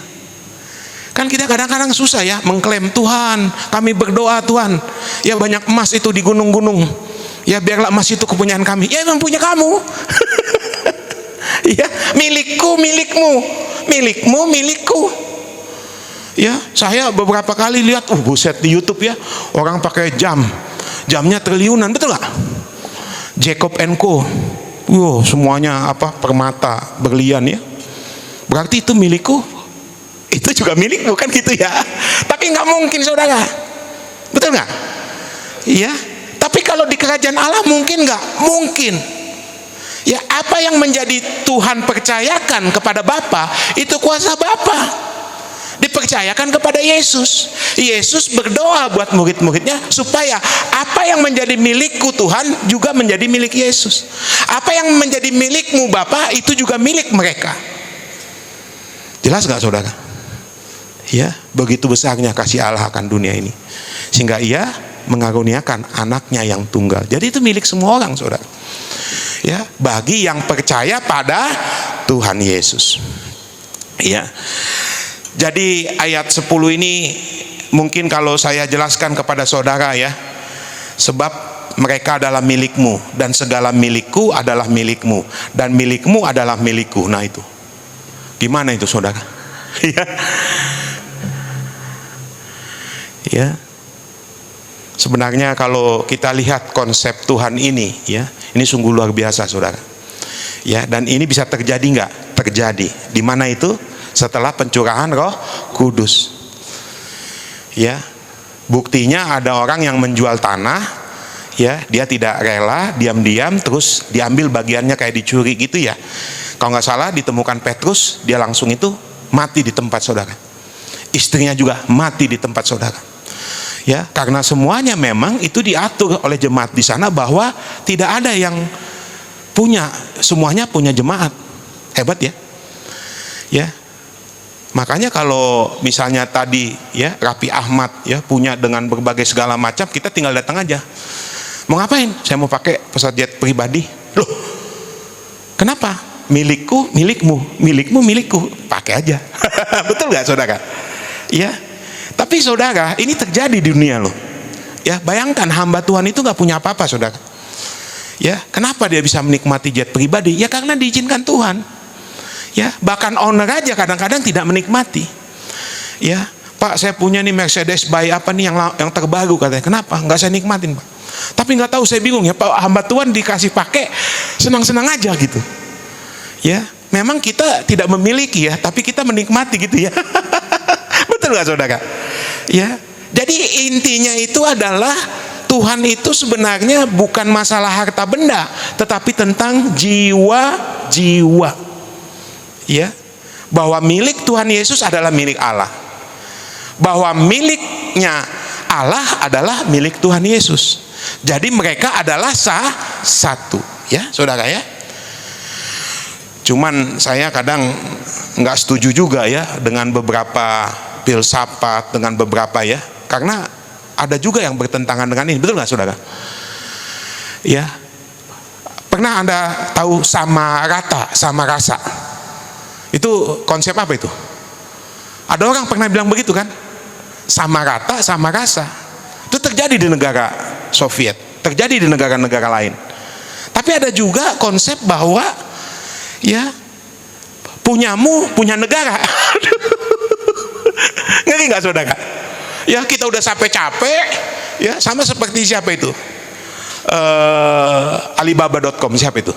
kan kita kadang-kadang susah ya mengklaim, Tuhan kami berdoa, Tuhan ya banyak emas itu di gunung-gunung, ya biarlah emas itu kepunyaan kami. Ya emang punya kamu. Ya, milikku, milikmu, milikmu, milikku. Ya, saya beberapa kali lihat, buset, di YouTube ya, orang pakai jamnya triliunan, betul gak? Jacob & Co. Semuanya permata, berlian ya. Berarti itu milikku, itu juga milik, bukan gitu ya? Tapi nggak mungkin, saudara, betul nggak? Iya. Tapi kalau di kerajaan Allah mungkin nggak? Mungkin. Ya, apa yang menjadi Tuhan percayakan kepada Bapa, itu kuasa Bapa dipercayakan kepada Yesus. Yesus berdoa buat murid-muridnya supaya apa yang menjadi milikku Tuhan juga menjadi milik Yesus. Apa yang menjadi milikmu Bapa itu juga milik mereka. Jelas nggak, saudara? Ya, begitu besarnya kasih Allah akan dunia ini, sehingga ia mengaruniakan anaknya yang tunggal. Jadi itu milik semua orang, saudara. Ya, bagi yang percaya pada Tuhan Yesus. Ya. Jadi ayat 10 ini mungkin kalau saya jelaskan kepada saudara ya, sebab mereka adalah milikmu dan segala milikku adalah milikmu dan milikmu adalah milikku. Nah itu gimana itu, saudara? Ya. Ya, sebenarnya kalau kita lihat konsep Tuhan ini, ya, ini sungguh luar biasa, saudara. Ya, dan ini bisa terjadi nggak? Terjadi. Di mana itu? Setelah pencurahan Roh Kudus. Ya, buktinya ada orang yang menjual tanah, ya, dia tidak rela, diam-diam, terus diambil bagiannya kayak dicuri gitu ya. Kalau nggak salah ditemukan Petrus, dia langsung itu mati di tempat, saudara. Istrinya juga mati di tempat, saudara. Ya, karena semuanya memang itu diatur oleh jemaat di sana bahwa tidak ada yang punya, semuanya punya jemaat. Hebat ya. Ya. Makanya kalau misalnya tadi ya Raffi Ahmad ya punya dengan berbagai segala macam, kita tinggal datang aja. Mau ngapain? Saya mau pakai pesawat jet pribadi. Loh, kenapa? Milikku, milikmu, milikmu, milikku. Pakai aja. Betul nggak, saudara? Ya. Tapi saudara, ini terjadi di dunia loh. Ya, bayangkan hamba Tuhan itu nggak punya apa-apa, saudara. Ya, kenapa dia bisa menikmati jet pribadi? Ya karena diizinkan Tuhan. Ya, bahkan owner aja kadang-kadang tidak menikmati. Ya, Pak, saya punya nih Mercedes by apa nih yang terbaru katanya. Kenapa? Nggak saya nikmatin, Pak. Tapi nggak tahu, saya bingung ya, Pak, hamba Tuhan dikasih pakai senang-senang aja gitu. Ya, memang kita tidak memiliki ya, tapi kita menikmati gitu ya. Betul nggak saudara? Ya, jadi intinya itu adalah Tuhan itu sebenarnya bukan masalah harta benda, tetapi tentang jiwa-jiwa. Ya, bahwa milik Tuhan Yesus adalah milik Allah. Bahwa miliknya Allah adalah milik Tuhan Yesus. Jadi mereka adalah satu, ya, saudara ya. Cuman saya kadang nggak setuju juga ya dengan beberapa filsafat, dengan beberapa ya, karena ada juga yang bertentangan dengan ini, betul nggak saudara? Ya, pernah Anda tahu sama rata, sama rasa? Itu konsep apa itu? Ada orang pernah bilang begitu kan? Sama rata, sama rasa. Itu terjadi di negara Soviet, terjadi di negara-negara lain. Tapi ada juga konsep bahwa ya punyamu punya negara. Ngeri nggak saudara? Ya, kita udah sampai capek, ya, sama seperti siapa itu? Alibaba.com, siapa itu?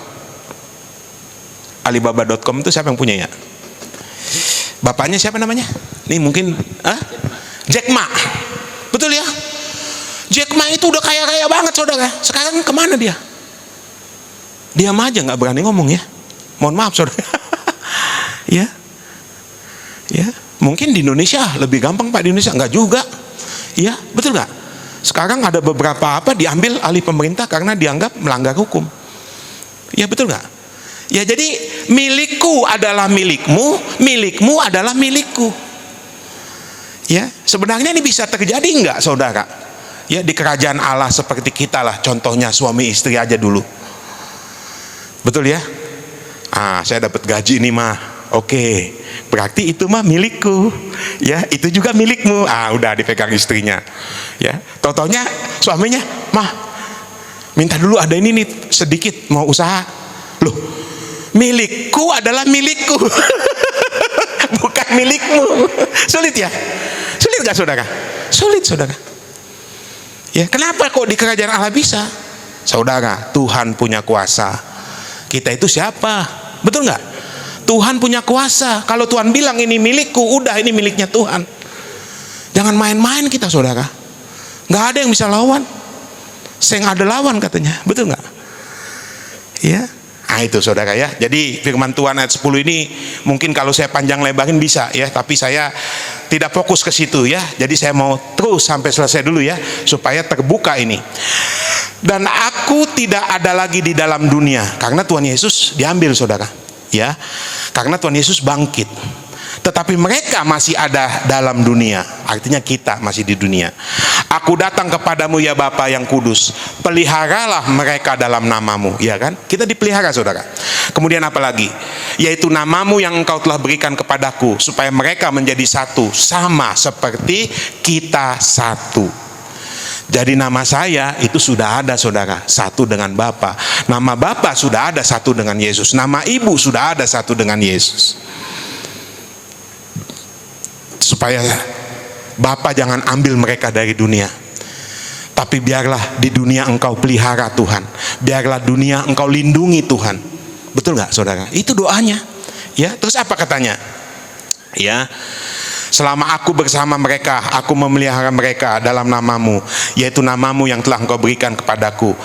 Alibaba.com itu siapa yang punya ya? Bapaknya siapa namanya? Nih mungkin Jack Ma. Betul ya? Jack Ma itu udah kaya-kaya banget saudara. Sekarang kemana dia? Diam aja, nggak berani ngomong ya. Mohon maaf saudara. Ya, ya. Mungkin di Indonesia lebih gampang Pak, di Indonesia nggak juga. Iya, betul nggak? Sekarang ada beberapa apa diambil alih pemerintah karena dianggap melanggar hukum. Iya, betul nggak? Ya, jadi milikku adalah milikmu, milikmu adalah milikku. Ya, sebenarnya ini bisa terjadi nggak, saudara? Ya, di kerajaan Allah seperti kita lah, contohnya suami istri aja dulu. Betul ya? Saya dapat gaji nih mah. Oke, berarti itu mah milikku, ya, itu juga milikmu. Udah dipegang istrinya, ya. Totonya suaminya, mah, minta dulu ada ini nih sedikit mau usaha. Loh, milikku adalah milikku, bukan milikmu. Sulit ya? Sulit gak saudara? Sulit saudara. Ya, kenapa kok di kerajaan Allah bisa? Saudara, Tuhan punya kuasa. Kita itu siapa? Betul nggak? Tuhan punya kuasa. Kalau Tuhan bilang ini milikku, udah ini miliknya Tuhan. Jangan main-main kita saudara. Nggak ada yang bisa lawan. Saya nggak ada lawan katanya, betul nggak? Ya, itu saudara ya. Jadi firman Tuhan ayat 10 ini mungkin kalau saya panjang lebarin bisa ya, tapi saya tidak fokus ke situ ya. Jadi saya mau terus sampai selesai dulu ya, supaya terbuka ini. Dan aku tidak ada lagi di dalam dunia, karena Tuhan Yesus diambil saudara. Ya, karena Tuhan Yesus bangkit. Tetapi mereka masih ada dalam dunia, artinya kita masih di dunia. Aku datang kepadamu ya Bapa yang kudus, peliharalah mereka dalam namamu, ya kan? Kita dipelihara saudara. Kemudian apa lagi? Yaitu namamu yang engkau telah berikan kepadaku, supaya mereka menjadi satu, sama seperti kita satu. Jadi nama saya itu sudah ada saudara, satu dengan Bapa. Nama Bapa sudah ada satu dengan Yesus. Nama Ibu sudah ada satu dengan Yesus. Supaya Bapa jangan ambil mereka dari dunia, tapi biarlah di dunia engkau pelihara Tuhan. Biarlah dunia engkau lindungi Tuhan. Betul nggak saudara? Itu doanya. Ya, terus apa katanya? Ya, selama aku bersama mereka, aku memelihara mereka dalam namamu, yaitu namamu yang telah engkau berikan kepadaku.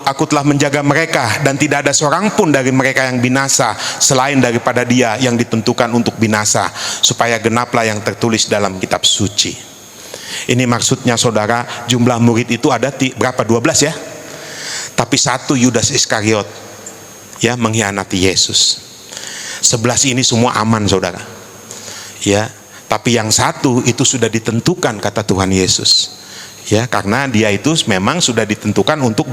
Aku telah menjaga mereka, dan tidak ada seorang pun dari mereka yang binasa, selain daripada dia yang ditentukan untuk binasa, supaya genaplah yang tertulis dalam kitab suci. Ini maksudnya saudara, jumlah murid itu ada berapa? 12 ya. Tapi satu Yudas Iskariot ya mengkhianati Yesus. 11 ini semua aman saudara. Ya, tapi yang satu itu sudah ditentukan kata Tuhan Yesus. Ya, karena dia itu memang sudah ditentukan untuk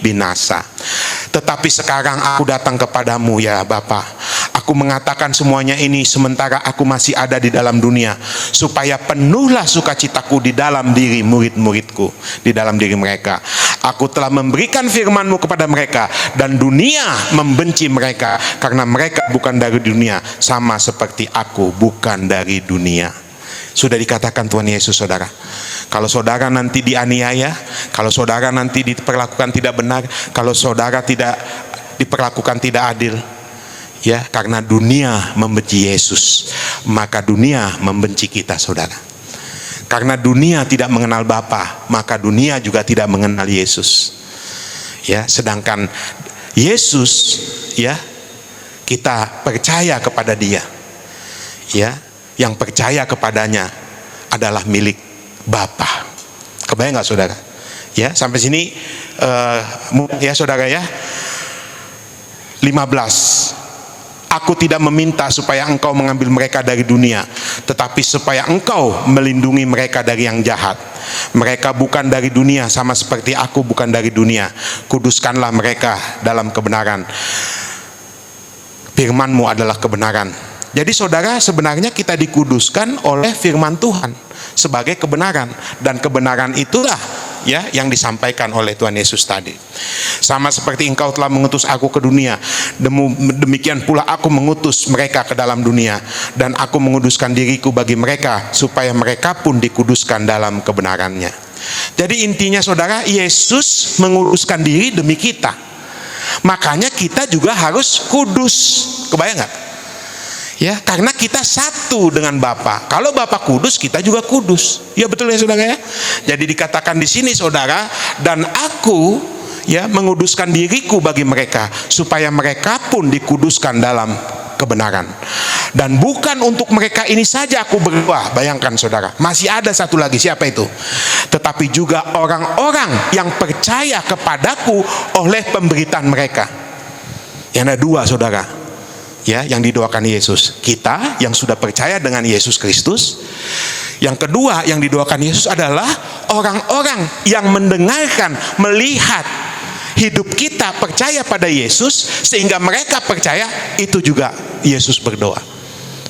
binasa. Tetapi sekarang aku datang kepadamu ya Bapa. Aku mengatakan semuanya ini sementara aku masih ada di dalam dunia, supaya penuhlah sukacitaku di dalam diri murid-muridku, di dalam diri mereka. Aku telah memberikan firman-Mu kepada mereka, dan dunia membenci mereka, karena mereka bukan dari dunia, sama seperti aku bukan dari dunia. Sudah dikatakan Tuhan Yesus, saudara. Kalau saudara nanti dianiaya, kalau saudara nanti diperlakukan tidak benar, kalau saudara tidak diperlakukan tidak adil, ya, karena dunia membenci Yesus, maka dunia membenci kita, saudara. Karena dunia tidak mengenal Bapa, maka dunia juga tidak mengenal Yesus. Ya, sedangkan Yesus, ya, kita percaya kepada Dia. Ya, yang percaya kepadanya adalah milik Bapa. Kebayang nggak, saudara? Ya, sampai sini ya, saudara, ya. 15. Aku tidak meminta supaya engkau mengambil mereka dari dunia, tetapi supaya engkau melindungi mereka dari yang jahat. Mereka bukan dari dunia, sama seperti aku bukan dari dunia. Kuduskanlah mereka dalam kebenaran. Firman-Mu adalah kebenaran. Jadi saudara, sebenarnya kita dikuduskan oleh firman Tuhan sebagai kebenaran, dan kebenaran itulah, ya, yang disampaikan oleh Tuhan Yesus tadi. Sama seperti engkau telah mengutus aku ke dunia, demikian pula aku mengutus mereka ke dalam dunia, dan aku menguduskan diriku bagi mereka, supaya mereka pun dikuduskan dalam kebenarannya. Jadi intinya, saudara, Yesus menguduskan diri demi kita, makanya kita juga harus kudus. Kebayang nggak? Ya, karena kita satu dengan Bapa. Kalau Bapa kudus, kita juga kudus. Ya, betul ya, saudara, ya. Jadi dikatakan di sini, saudara, dan aku, ya, menguduskan diriku bagi mereka, supaya mereka pun dikuduskan dalam kebenaran. Dan bukan untuk mereka ini saja aku berdoa. Bayangkan, saudara, masih ada satu lagi. Siapa itu? Tetapi juga orang-orang yang percaya kepadaku oleh pemberitaan mereka. Yang ada dua, saudara, ya, yang didoakan Yesus. Kita yang sudah percaya dengan Yesus Kristus. Yang kedua yang didoakan Yesus adalah orang-orang yang mendengarkan, melihat hidup kita percaya pada Yesus, sehingga mereka percaya. Itu juga Yesus berdoa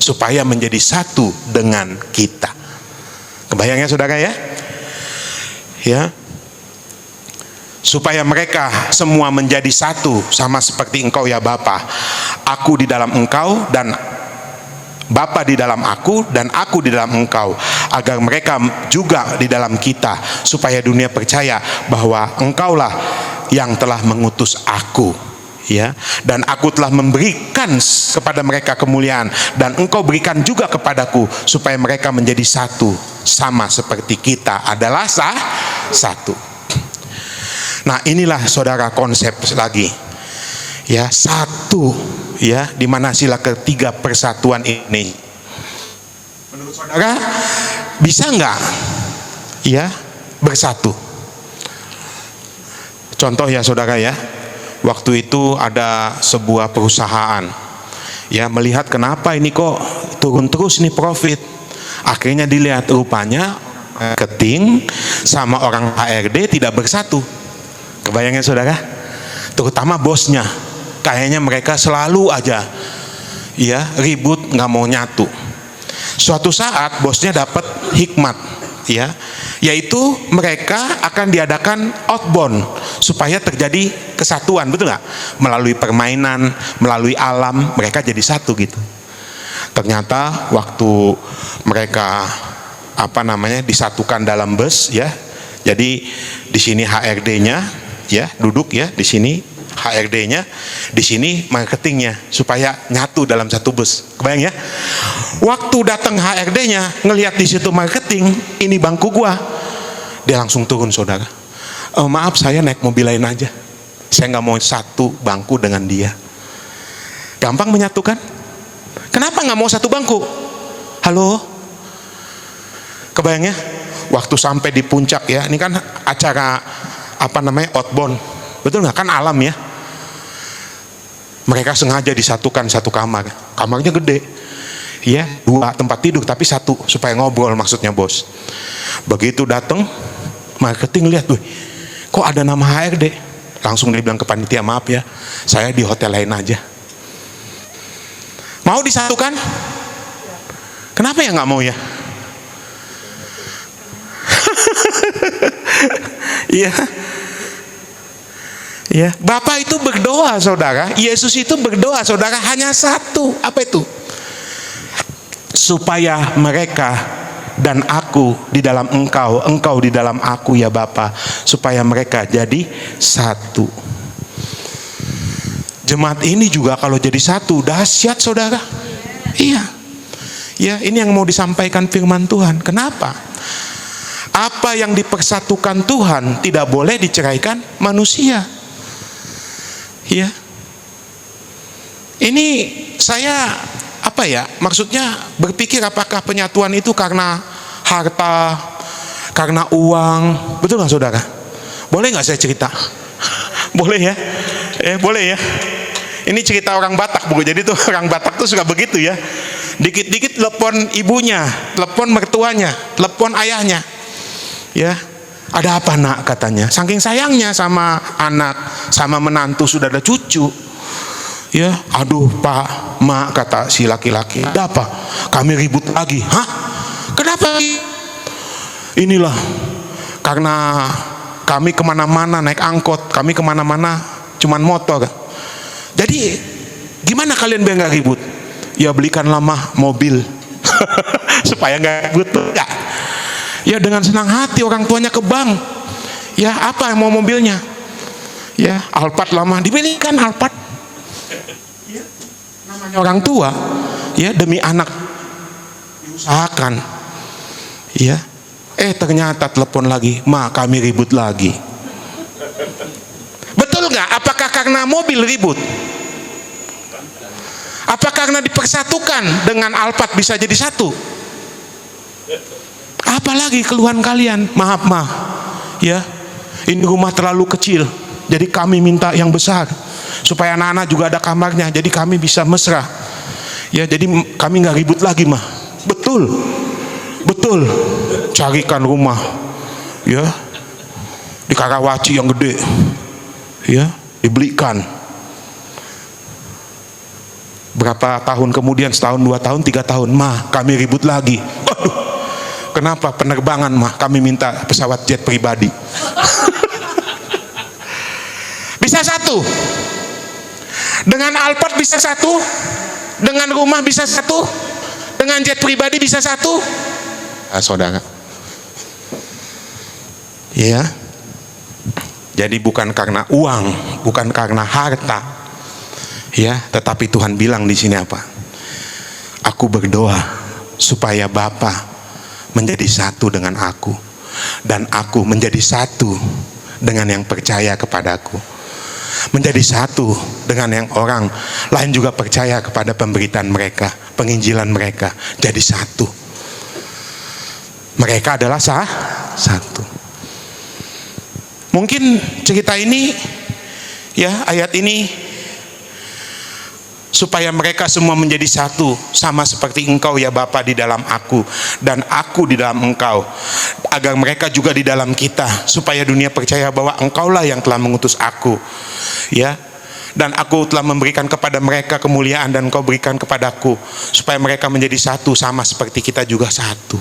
supaya menjadi satu dengan kita. Kebayangnya, saudara, ya? Ya, supaya mereka semua menjadi satu, sama seperti engkau, ya Bapa. Aku di dalam engkau, dan Bapa di dalam aku, dan aku di dalam engkau, agar mereka juga di dalam kita, supaya dunia percaya bahwa engkaulah yang telah mengutus aku, ya. Dan aku telah memberikan kepada mereka kemuliaan, dan engkau berikan juga kepadaku, supaya mereka menjadi satu, sama seperti kita adalah satu. Nah, inilah, saudara, konsep lagi, ya, satu, ya, di mana sila ketiga persatuan ini. Menurut saudara, bisa nggak, ya, bersatu? Contoh, ya, saudara, ya, waktu itu ada sebuah perusahaan, ya, melihat kenapa ini kok turun terus nih profit. Akhirnya dilihat, rupanya marketing sama orang HRD tidak bersatu. Kebayangnya, saudara? Terutama bosnya, kayaknya mereka selalu aja, ya, ribut, nggak mau nyatu. Suatu saat bosnya dapat hikmat, ya, yaitu mereka akan diadakan outbound supaya terjadi kesatuan, betul nggak? Melalui permainan, melalui alam, mereka jadi satu gitu. Ternyata waktu mereka disatukan dalam bus, ya, jadi di sini HRD-nya, ya, duduk, ya, di sini HRD-nya, di sini marketingnya, supaya nyatu dalam satu bus. Kebayang, ya? Waktu datang HRD-nya ngelihat di situ marketing, ini bangku gua, dia langsung turun, saudara. Maaf, saya naik mobil lain aja, saya nggak mau satu bangku dengan dia. Gampang menyatukan? Kenapa nggak mau satu bangku? Halo, kebayangnya? Waktu sampai di puncak, ya, ini kan acara outbound, betul nggak? Kan alam, ya. Mereka sengaja disatukan satu kamar, kamarnya gede, ya, 2 tempat tidur tapi satu, supaya ngobrol, maksudnya bos. Begitu datang marketing, lihat, kok ada nama HRD? Langsung dia bilang ke panitia, maaf ya, saya di hotel lain aja. Mau disatukan? Kenapa ya nggak mau ya? Iya. Ya, Bapak itu berdoa, saudara. Yesus itu berdoa, saudara, hanya satu. Apa itu? Supaya mereka dan aku di dalam engkau, engkau di dalam aku ya Bapa, supaya mereka jadi satu. Jemaat ini juga kalau jadi satu, dahsyat, saudara. Iya. Ya, ini yang mau disampaikan firman Tuhan. Kenapa? Apa yang dipersatukan Tuhan tidak boleh diceraikan manusia. Ya. Ini saya maksudnya berpikir apakah penyatuan itu karena harta, karena uang, betul nggak saudara? Boleh nggak saya cerita? Boleh ya? Boleh ya? Ini cerita orang Batak, Bu. Jadi tuh orang Batak tuh suka begitu ya. Dikit-dikit telepon ibunya, telepon mertuanya, telepon ayahnya. Ya. Ada apa nak, katanya. Saking sayangnya sama anak, sama menantu, sudah ada cucu. Ya, aduh pak, mak, kata si laki-laki. Ada apa? Kami ribut lagi. Hah? Kenapa? Inilah, karena kami kemana-mana naik angkot, kami kemana-mana cuman motor. Jadi gimana kalian biar nggak ribut? Ya belikanlah mah mobil supaya nggak ribut. Ya. Ya dengan senang hati orang tuanya ke bank. Ya apa yang mau mobilnya? Ya Alphard lama dibelikan Alphard. Ya, namanya orang tua. Ya demi anak diusahakan. Ya. Ternyata telepon lagi, ma kami ribut lagi. Betul nggak? Apakah karena mobil ribut? Apa karena dipersatukan dengan Alphard bisa jadi satu? Apalagi keluhan kalian, maaf ya, ini rumah terlalu kecil, jadi kami minta yang besar supaya anak-anak juga ada kamarnya, jadi kami bisa mesra. Ya, jadi kami nggak ribut lagi betul, carikan rumah, ya, di Karawaci yang gede, ya, dibelikan. Berapa tahun kemudian, setahun, 2 tahun, 3 tahun, kami ribut lagi. Aduh. Kenapa penerbangan kami minta pesawat jet pribadi. Bisa satu. Dengan Alphard bisa satu. Dengan rumah bisa satu. Dengan jet pribadi bisa satu. Saudara. Ya. Jadi bukan karena uang, bukan karena harta. Ya, tetapi Tuhan bilang di sini apa? Aku berdoa supaya Bapa menjadi satu dengan aku, dan aku menjadi satu dengan yang percaya kepadaku, menjadi satu dengan yang orang lain juga percaya kepada pemberitaan mereka, penginjilan mereka, jadi satu. Mereka adalah satu. Mungkin cerita ini, ya, ayat ini, supaya mereka semua menjadi satu, sama seperti engkau ya Bapa di dalam aku dan aku di dalam engkau, agar mereka juga di dalam kita, supaya dunia percaya bahwa engkaulah yang telah mengutus aku, ya, dan aku telah memberikan kepada mereka kemuliaan dan engkau berikan kepadaku, supaya mereka menjadi satu sama seperti kita juga satu.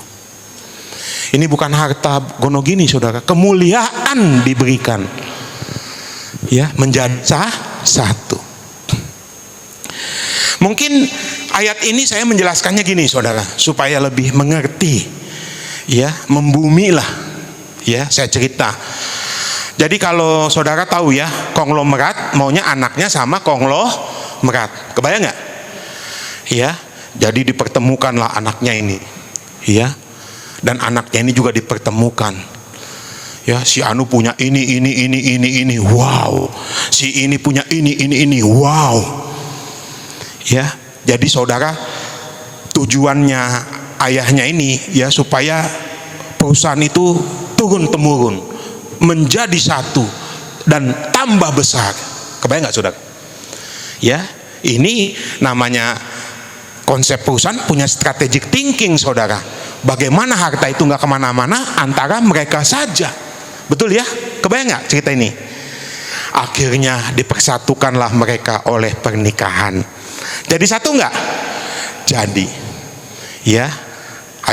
Ini bukan harta gonogini saudara, kemuliaan diberikan, ya, menjadi satu. Mungkin ayat ini saya menjelaskannya gini saudara, supaya lebih mengerti, ya, membumilah, ya, saya cerita. Jadi kalau saudara tahu ya, konglomerat maunya anaknya sama konglomerat, kebayang nggak? Ya, jadi dipertemukanlah anaknya ini, ya, dan anaknya ini juga dipertemukan. Ya, si Anu punya ini, wow. Si ini punya ini, wow. Ya, jadi saudara, tujuannya ayahnya ini ya supaya perusahaan itu turun temurun menjadi satu dan tambah besar. Kebayang nggak saudara? Ya, ini namanya konsep perusahaan punya strategic thinking saudara. Bagaimana harta itu nggak kemana-mana antara mereka saja. Betul ya? Kebayang nggak cerita ini? Akhirnya dipersatukanlah mereka oleh pernikahan. Jadi satu enggak? jadi. Ya,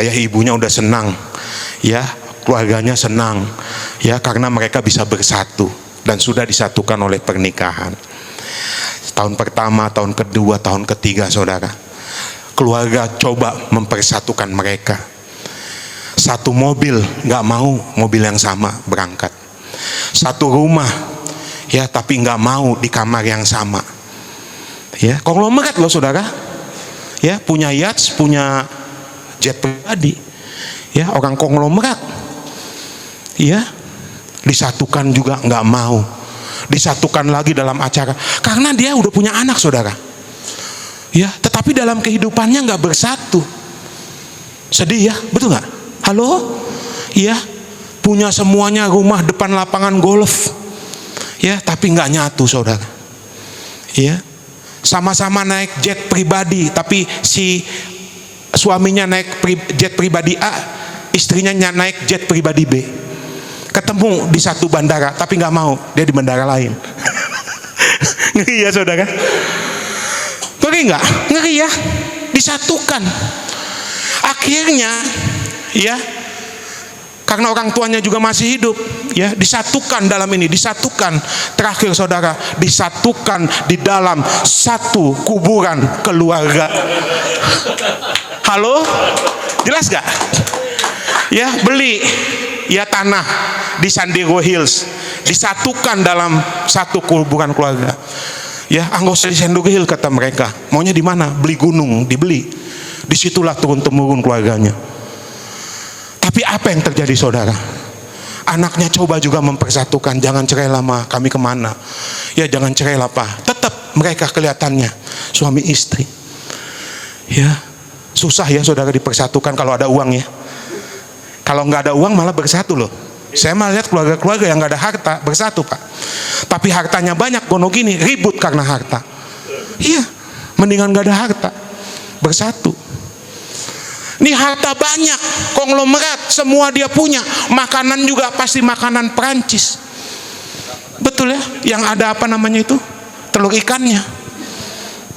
ayah ibunya udah senang, ya, keluarganya senang, ya, karena mereka bisa bersatu dan sudah disatukan oleh pernikahan. Tahun pertama, tahun kedua, tahun ketiga, saudara, keluarga coba mempersatukan mereka. Satu mobil, nggak mau mobil yang sama berangkat. Satu rumah, ya, tapi nggak mau di kamar yang sama. Ya, konglomerat loh, saudara. Ya, punya yacht, punya jet pribadi, ya, orang konglomerat, ya, disatukan juga nggak mau, disatukan lagi dalam acara, karena dia udah punya anak, saudara, ya, tetapi dalam kehidupannya nggak bersatu, sedih ya, betul nggak? Halo, ya, punya semuanya, rumah depan lapangan golf, ya, tapi nggak nyatu, saudara, ya, sama-sama naik jet pribadi, tapi si suaminya naik jet pribadi A, istrinya naik jet pribadi B. Ketemu di satu bandara, tapi nggak mau, dia di bandara lain. Ngeri ya, saudara? Ngeri nggak? Ngeri ya. Disatukan. Akhirnya, ya, karena orang tuanya juga masih hidup, ya, disatukan dalam ini, disatukan. Terakhir, saudara, disatukan di dalam satu kuburan keluarga. Halo, jelas gak? Ya, beli, ya, tanah di San Diego Hills, disatukan dalam satu kuburan keluarga. Ya, anggota di San Diego Hills, kata mereka, maunya di mana? Beli gunung, dibeli. Disitulah turun temurun keluarganya. Tapi apa yang terjadi, saudara? Anaknya coba juga mempersatukan, jangan cerai lama, kami kemana? Ya, jangan cerai lah, Pak. Tetap mereka kelihatannya suami istri. Ya, susah ya, saudara, dipersatukan kalau ada uang, ya. Kalau nggak ada uang malah bersatu loh. Saya malah lihat keluarga-keluarga yang nggak ada harta bersatu, Pak. Tapi hartanya banyak, gono gini, ribut karena harta. Iya, mendingan nggak ada harta, bersatu. Ini harta banyak, konglomerat, semua dia punya. Makanan juga pasti makanan Perancis. Betul ya? Yang ada apa namanya itu? Telur ikannya.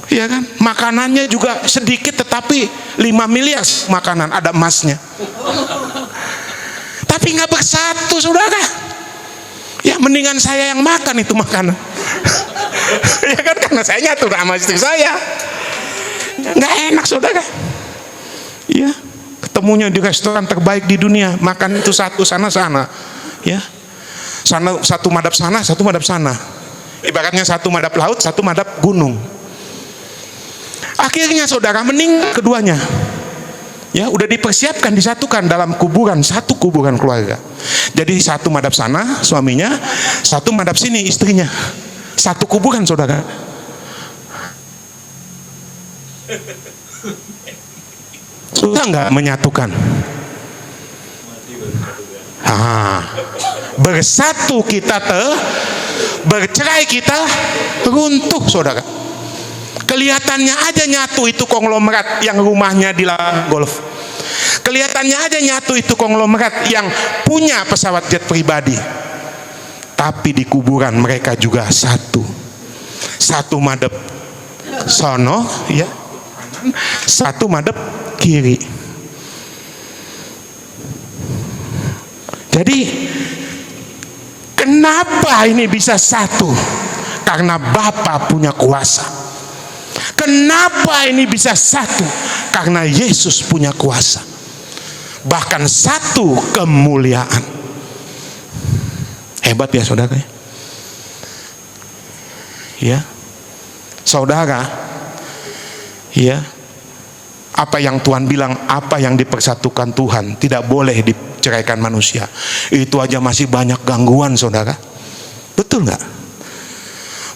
Iya kan? Makanannya juga sedikit, tetapi 5 miliar makanan, ada emasnya. Tapi nggak bersatu, saudara. Ya, mendingan saya yang makan itu makanan. Ya kan, karena saya nyatu sama istri saya. Nggak enak, saudara. Ya, ketemunya di restoran terbaik di dunia, makan itu satu sana-sana, ya, sana satu madhab sana, satu madhab sana, ibaratnya satu madhab laut, satu madhab gunung. Akhirnya, saudara, meninggal keduanya, ya, udah dipersiapkan, disatukan dalam kuburan, satu kuburan keluarga. Jadi satu madhab sana suaminya, satu madhab sini istrinya, satu kuburan, saudara. Susah nggak menyatukan? Bersatu kita bercerai kita runtuh, saudara. Kelihatannya aja nyatu itu konglomerat yang rumahnya di lapangan golf. Kelihatannya aja nyatu itu konglomerat yang punya pesawat jet pribadi. Tapi di kuburan mereka juga satu. Satu madhab sono, ya, satu madhab kiri. Jadi kenapa ini bisa satu? Karena Bapa punya kuasa. Kenapa ini bisa satu? Karena Yesus punya kuasa. Bahkan satu kemuliaan. Hebat ya, saudara. Ya, saudara, ya, apa yang Tuhan bilang, apa yang dipersatukan Tuhan tidak boleh diceraikan manusia. Itu aja masih banyak gangguan, saudara. Betul nggak?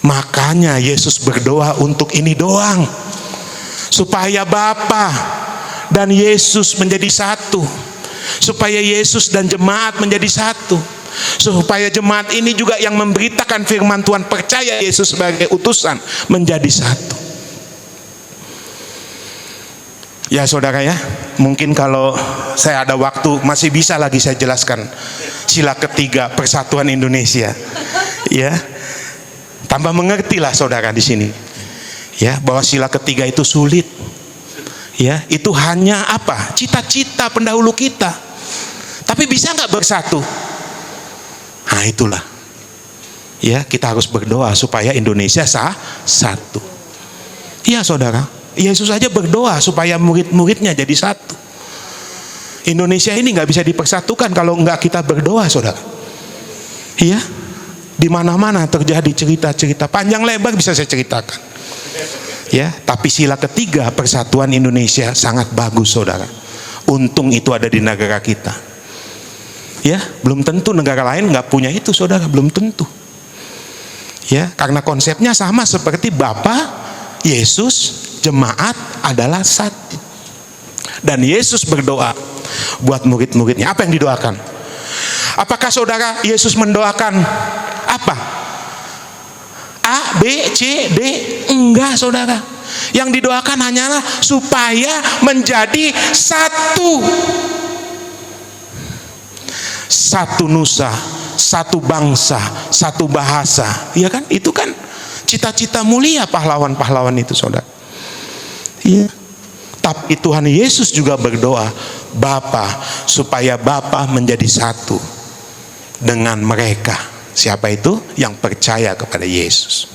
Makanya Yesus berdoa untuk ini doang, supaya Bapa dan Yesus menjadi satu, supaya Yesus dan jemaat menjadi satu, supaya jemaat ini juga yang memberitakan firman Tuhan, percaya Yesus sebagai utusan, menjadi satu. Ya, saudara, ya, mungkin kalau saya ada waktu masih bisa lagi saya jelaskan sila ketiga Persatuan Indonesia, ya, tambah mengertilah saudara di sini, ya, bahwa sila ketiga itu sulit, Ya, itu hanya apa? Cita-cita pendahulu kita. Tapi bisa nggak bersatu? Nah, itulah. Ya, kita harus berdoa supaya Indonesia satu. Iya, saudara. Yesus aja berdoa supaya murid-muridnya jadi satu. Indonesia ini nggak bisa dipersatukan kalau nggak kita berdoa, saudara. Iya, di mana-mana terjadi cerita-cerita panjang lebar bisa saya ceritakan. Ya, tapi sila ketiga persatuan Indonesia sangat bagus, saudara. Untung itu ada di negara kita. Ya, belum tentu negara lain nggak punya itu, saudara. Belum tentu. Ya, karena konsepnya sama seperti Bapa, Yesus, jemaat adalah satu. Dan Yesus berdoa buat murid-muridnya. Apa yang didoakan? Apakah saudara Yesus mendoakan apa? A, B, C, D? Enggak, saudara. Yang didoakan hanyalah supaya menjadi satu. Satu nusa, satu bangsa, satu bahasa. Iya kan? Itu kan cita-cita mulia pahlawan-pahlawan itu, saudara. Iya. Tapi Tuhan Yesus juga berdoa, Bapa, supaya Bapa menjadi satu dengan mereka. Siapa itu? Yang percaya kepada Yesus.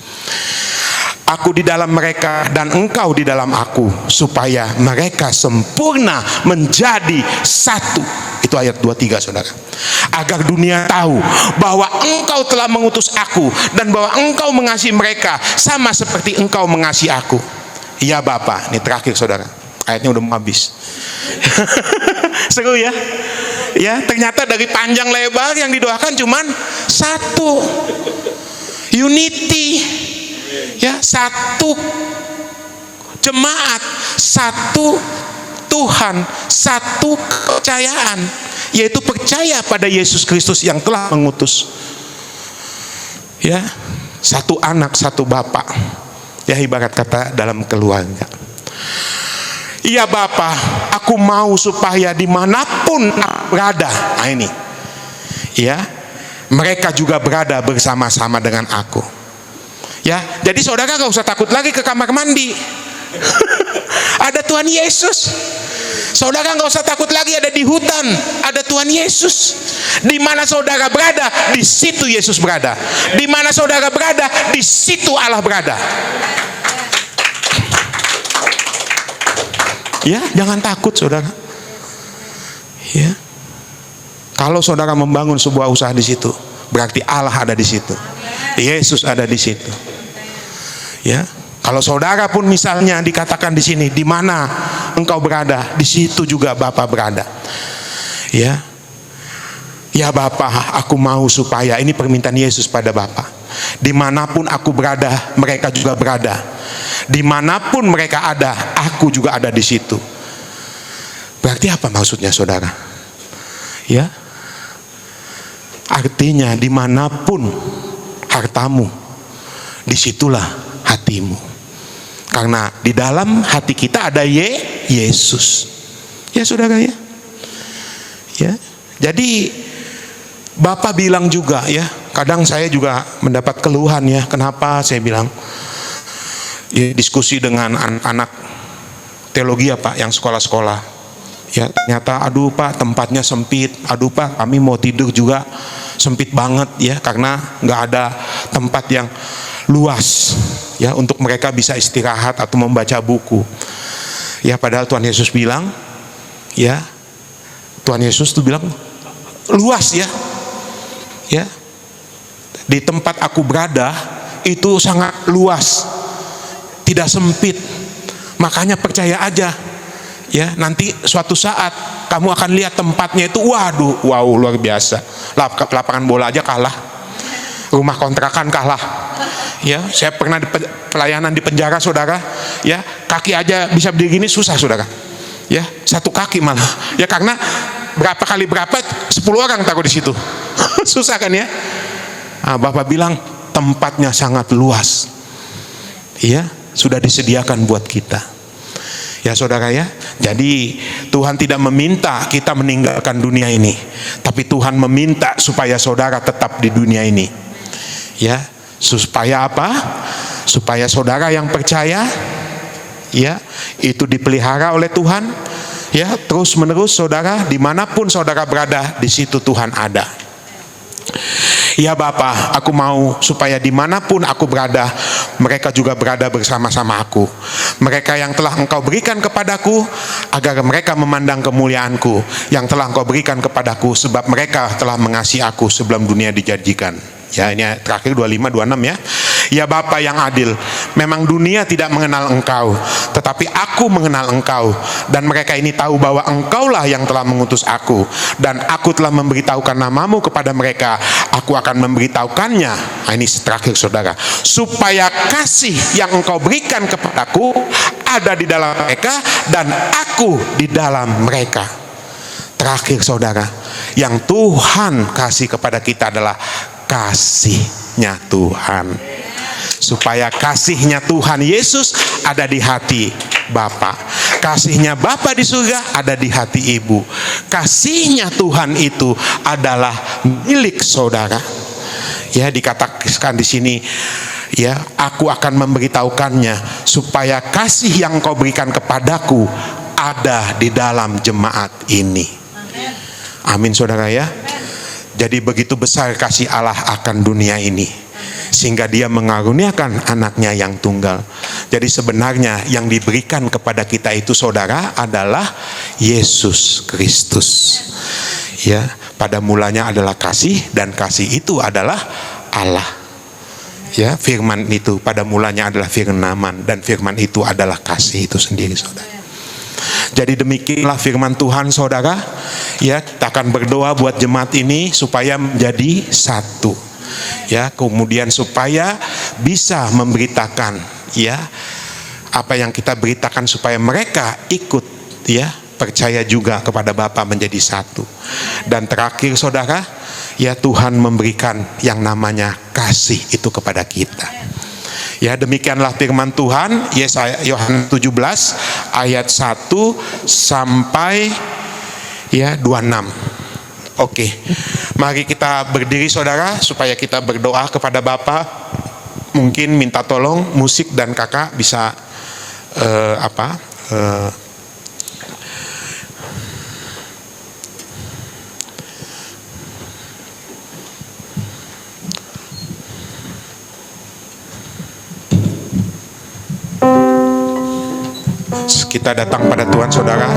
Aku di dalam mereka dan engkau di dalam aku, supaya mereka sempurna menjadi satu. Itu ayat 23, saudara. Agar dunia tahu bahwa engkau telah mengutus aku dan bahwa engkau mengasihi mereka sama seperti engkau mengasihi aku. Ya Bapa. Ini terakhir, saudara. Ayatnya udah mau habis. Seru ya? Ya, ternyata dari panjang lebar yang didoakan cuman satu. Unity. Ya, satu jemaat, satu Tuhan, satu kepercayaan, yaitu percaya pada Yesus Kristus yang telah mengutus. Ya, satu anak, satu bapak. Ya, ibarat kata dalam keluarga. Iya Bapa, aku mau supaya dimanapun aku berada. Nah ini, ya, mereka juga berada bersama-sama dengan aku. Ya, jadi saudara gak usah takut lagi ke kamar mandi. Ada Tuhan Yesus. Saudara gak usah takut lagi ada di hutan. Ada Tuhan Yesus. Di mana saudara berada, di situ Yesus berada. Di mana saudara berada, di situ Allah berada. Ya, jangan takut, saudara. Ya, kalau saudara membangun sebuah usaha di situ, berarti Allah ada di situ. Yesus ada di situ. Ya, kalau saudara pun misalnya dikatakan di sini, di mana engkau berada, di situ juga Bapa berada. Ya, ya Bapa, aku mau supaya, ini permintaan Yesus pada Bapa, dimanapun aku berada, mereka juga berada. Dimanapun mereka ada, aku juga ada di situ. Berarti apa maksudnya, saudara? Ya, artinya dimanapun hartamu, disitulah hatimu. Karena di dalam hati kita ada Yesus. Ya, saudara ya. Ya, jadi Bapak bilang juga ya. Kadang saya juga mendapat keluhan ya. Kenapa saya bilang? Ya, diskusi dengan anak-anak teologi ya Pak, yang sekolah-sekolah. Ya, ternyata aduh Pak, tempatnya sempit. Aduh Pak, kami mau tidur juga sempit banget ya, karena nggak ada tempat yang luas ya untuk mereka bisa istirahat atau membaca buku. Ya, padahal Tuhan Yesus bilang, ya, Tuhan Yesus tuh bilang luas ya. Ya. Di tempat aku berada itu sangat luas. Tidak sempit. Makanya percaya aja. Ya, nanti suatu saat kamu akan lihat tempatnya itu, waduh, wow, luar biasa. Lapangan bola aja kalah. Rumah kontrakan kalah. Ya, saya pernah pelayanan di penjara, saudara. Ya, kaki aja bisa berdiri gini susah, saudara. Ya, satu kaki malah. Ya, karena berapa kali berapa 10 orang taruh di situ. Susah kan ya? Nah, Bapak bilang tempatnya sangat luas. Ya, sudah disediakan buat kita. Ya, saudara ya. Jadi Tuhan tidak meminta kita meninggalkan dunia ini, tapi Tuhan meminta supaya saudara tetap di dunia ini. Ya, supaya apa? Supaya saudara yang percaya, ya, itu dipelihara oleh Tuhan, ya, terus menerus saudara, dimanapun saudara berada, di situ Tuhan ada. Ya Bapa, aku mau supaya dimanapun aku berada, mereka juga berada bersama-sama aku. Mereka yang telah Engkau berikan kepadaku, agar mereka memandang kemuliaanku yang telah Engkau berikan kepadaku, sebab mereka telah mengasihi aku sebelum dunia dijadikan. Ya, ini terakhir 25, 26 ya. Ya Bapa yang adil, memang dunia tidak mengenal Engkau, tetapi aku mengenal Engkau, dan mereka ini tahu bahwa Engkaulah yang telah mengutus aku, dan aku telah memberitahukan namamu kepada mereka. Aku akan memberitahukannya, nah ini terakhir saudara, supaya kasih yang Engkau berikan kepadaku ada di dalam mereka, dan aku di dalam mereka. Terakhir saudara, yang Tuhan kasih kepada kita adalah kasihnya Tuhan, supaya kasihnya Tuhan Yesus ada di hati Bapa, kasihnya Bapa di surga ada di hati Ibu, kasihnya Tuhan itu adalah milik saudara. Ya, dikatakan di sini, ya, aku akan memberitahukannya supaya kasih yang Kau berikan kepadaku ada di dalam jemaat ini. Amin saudara ya. Jadi begitu besar kasih Allah akan dunia ini, sehingga Dia mengaruniakan anaknya yang tunggal. Jadi sebenarnya yang diberikan kepada kita itu saudara adalah Yesus Kristus. Ya, pada mulanya adalah kasih, dan kasih itu adalah Allah. Ya, firman itu pada mulanya adalah firman, dan firman itu adalah kasih itu sendiri saudara. Jadi demikianlah firman Tuhan saudara. Ya, kita akan berdoa buat jemaat ini supaya menjadi satu. Ya, kemudian supaya bisa memberitakan, ya, apa yang kita beritakan, supaya mereka ikut, ya, percaya juga kepada Bapa, menjadi satu. Dan terakhir saudara, ya, Tuhan memberikan yang namanya kasih itu kepada kita. Ya, demikianlah firman Tuhan, Yohanes 17 ayat 1 sampai 26. Oke. Mari kita berdiri saudara, supaya kita berdoa kepada Bapa. Mungkin minta tolong musik dan kakak bisa kita datang pada Tuhan saudara.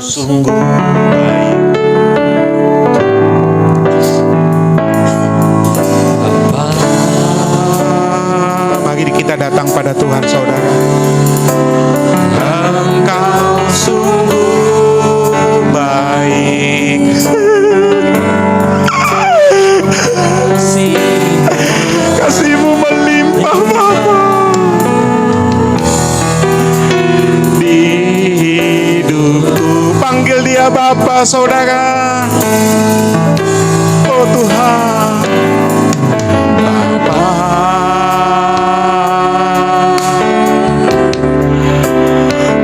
Sungguh baik, Bapa. Mari kita datang pada Tuhan saudara. Engkau sungguh baik, kasih-Mu melimpah Bapa. Panggil Dia Bapa saudara. Oh Tuhan, Bapa,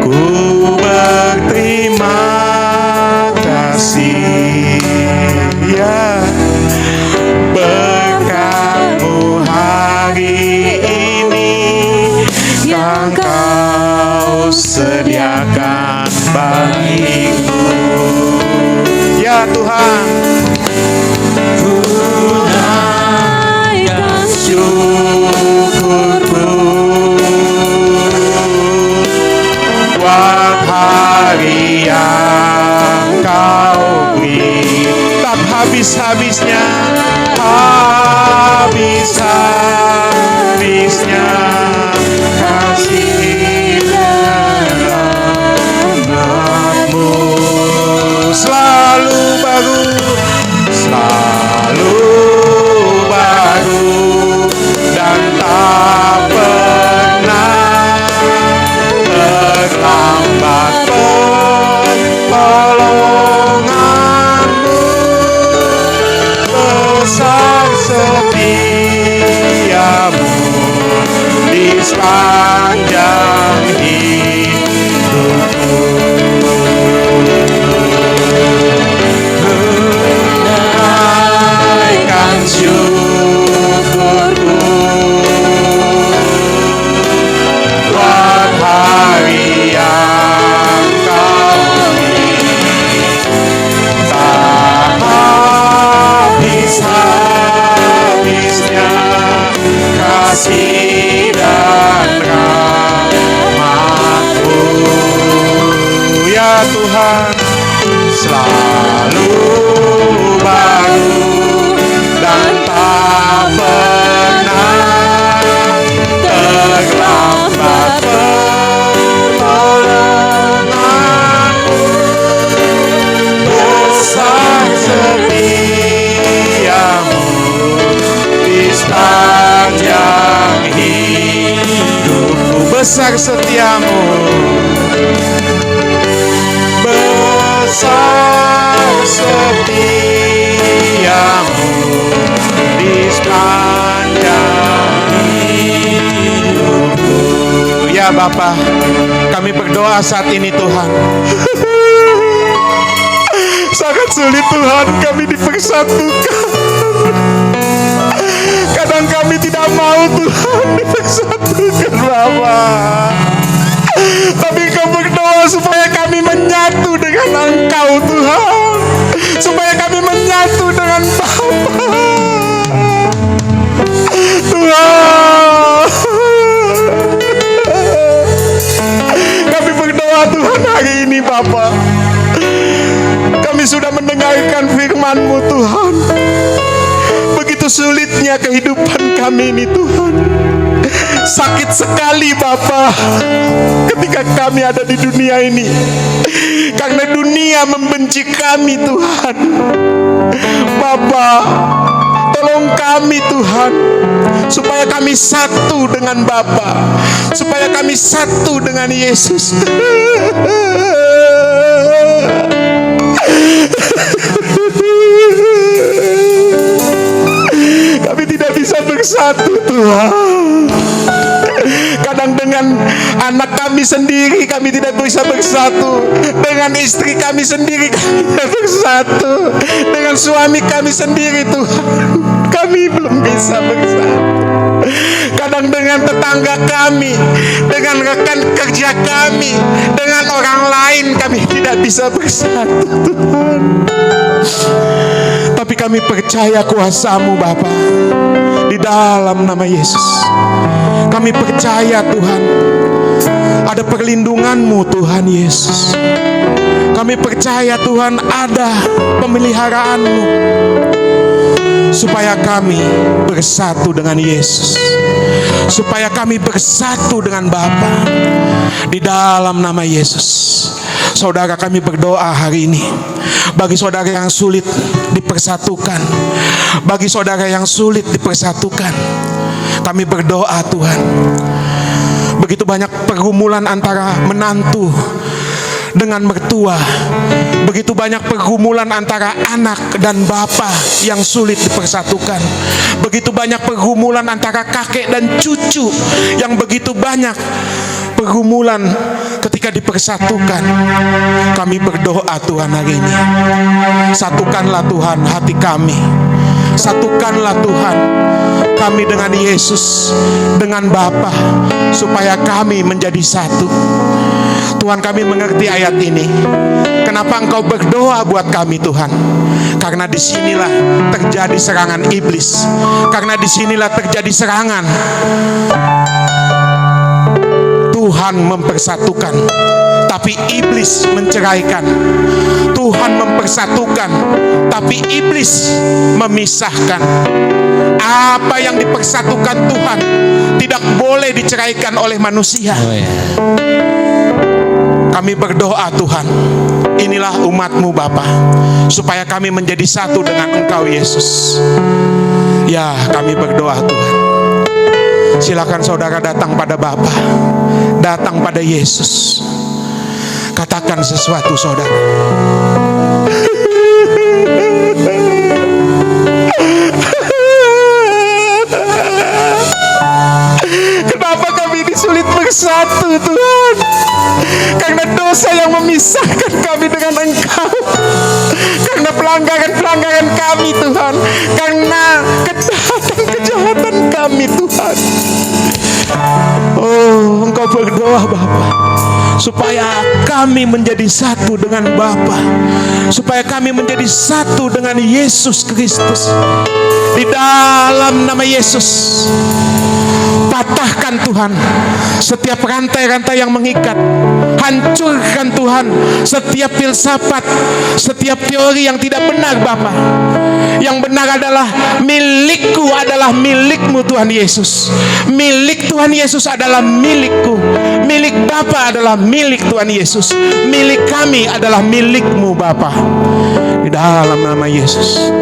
ku berterima kasih, ya, berkat-Mu hari ini yang Kau sediakan bagiku. Ya Tuhan, ku naikkan syukurku buat hari yang Kau beri. Tak habis-habisnya, habis-habisnya kasih rahmat-Mu selalu baru, selalu baru, dan tak pernah Tuhan selalu baru dan tak pernah terlambat pertolongan-Mu. Besar setiamu di sepanjang hidupku. Besar setiamu, besar setiamu di sepanjang hidupku. Ya Bapa, kami berdoa saat ini Tuhan. Sangat sulit Tuhan kami dipersatukan. Kadang kami tidak mau Tuhan dipersatukan Bapa. Tapi kau berdoa supaya kami menyatu dengan Engkau Tuhan, supaya kami menyatu dengan Bapa. Tuhan, kami berdoa Tuhan hari ini Bapa. Kami sudah mendengarkan firman-Mu Tuhan. Begitu sulitnya kehidupan kami ini Tuhan. Sakit sekali Bapa ketika kami ada di dunia ini, karena dunia membenci kami Tuhan. Bapa, tolong kami Tuhan, supaya kami satu dengan Bapa, supaya kami satu dengan Yesus. Kami tidak bisa bersatu Tuhan. Kadang dengan anak kami sendiri kami tidak bisa bersatu, dengan istri kami sendiri kami tidak bersatu, dengan suami kami sendiri Tuhan kami belum bisa bersatu. Kadang dengan tetangga kami, dengan rekan kerja kami, dengan orang lain kami tidak bisa bersatu Tuhan. Tapi kami percaya kuasa-Mu Bapa, di dalam nama Yesus. Kami percaya Tuhan, ada perlindungan-Mu Tuhan Yesus. Kami percaya Tuhan ada pemeliharaan-Mu, supaya kami bersatu dengan Yesus, supaya kami bersatu dengan Bapa, di dalam nama Yesus. Saudara, kami berdoa hari ini bagi saudara yang sulit dipersatukan, bagi saudara yang sulit dipersatukan, kami berdoa Tuhan. Begitu banyak pergumulan antara menantu dengan mertua, begitu banyak pergumulan antara anak dan bapa yang sulit dipersatukan, begitu banyak pergumulan antara kakek dan cucu yang begitu banyak pergumulan ketika dipersatukan. Kami berdoa Tuhan hari ini, satukanlah Tuhan hati kami, satukanlah Tuhan kami dengan Yesus, dengan Bapa, supaya kami menjadi satu. Tuhan, kami mengerti ayat ini. Kenapa Engkau berdoa buat kami Tuhan? Karena disinilah terjadi serangan iblis, karena disinilah terjadi serangan. Tuhan mempersatukan, tapi iblis menceraikan. Tuhan mempersatukan, tapi iblis memisahkan. Apa yang dipersatukan Tuhan tidak boleh diceraikan oleh manusia. Kami berdoa Tuhan, inilah umat-Mu Bapa, supaya kami menjadi satu dengan Engkau Yesus. Ya, kami berdoa Tuhan. Silakan saudara datang pada Bapa, datang pada Yesus. Katakan sesuatu saudara. Kenapa kami disulit bersatu Tuhan? Karena dosa yang memisahkan kami dengan Engkau, karena pelanggaran-pelanggaran kami Tuhan, karena kejahatan kami Tuhan. Oh, Engkau berdoa Bapa, supaya kami menjadi satu dengan Bapa, supaya kami menjadi satu dengan Yesus Kristus. Di dalam nama Yesus, patahkan Tuhan setiap rantai-rantai yang mengikat. Hancurkan Tuhan setiap filsafat, setiap teori yang tidak benar Bapa. Yang benar adalah milikku adalah milikmu Tuhan Yesus. Milik Tuhan Yesus adalah milikku. Milik Bapa adalah milik Tuhan Yesus. Milik kami adalah milikmu Bapa. Di dalam nama Yesus,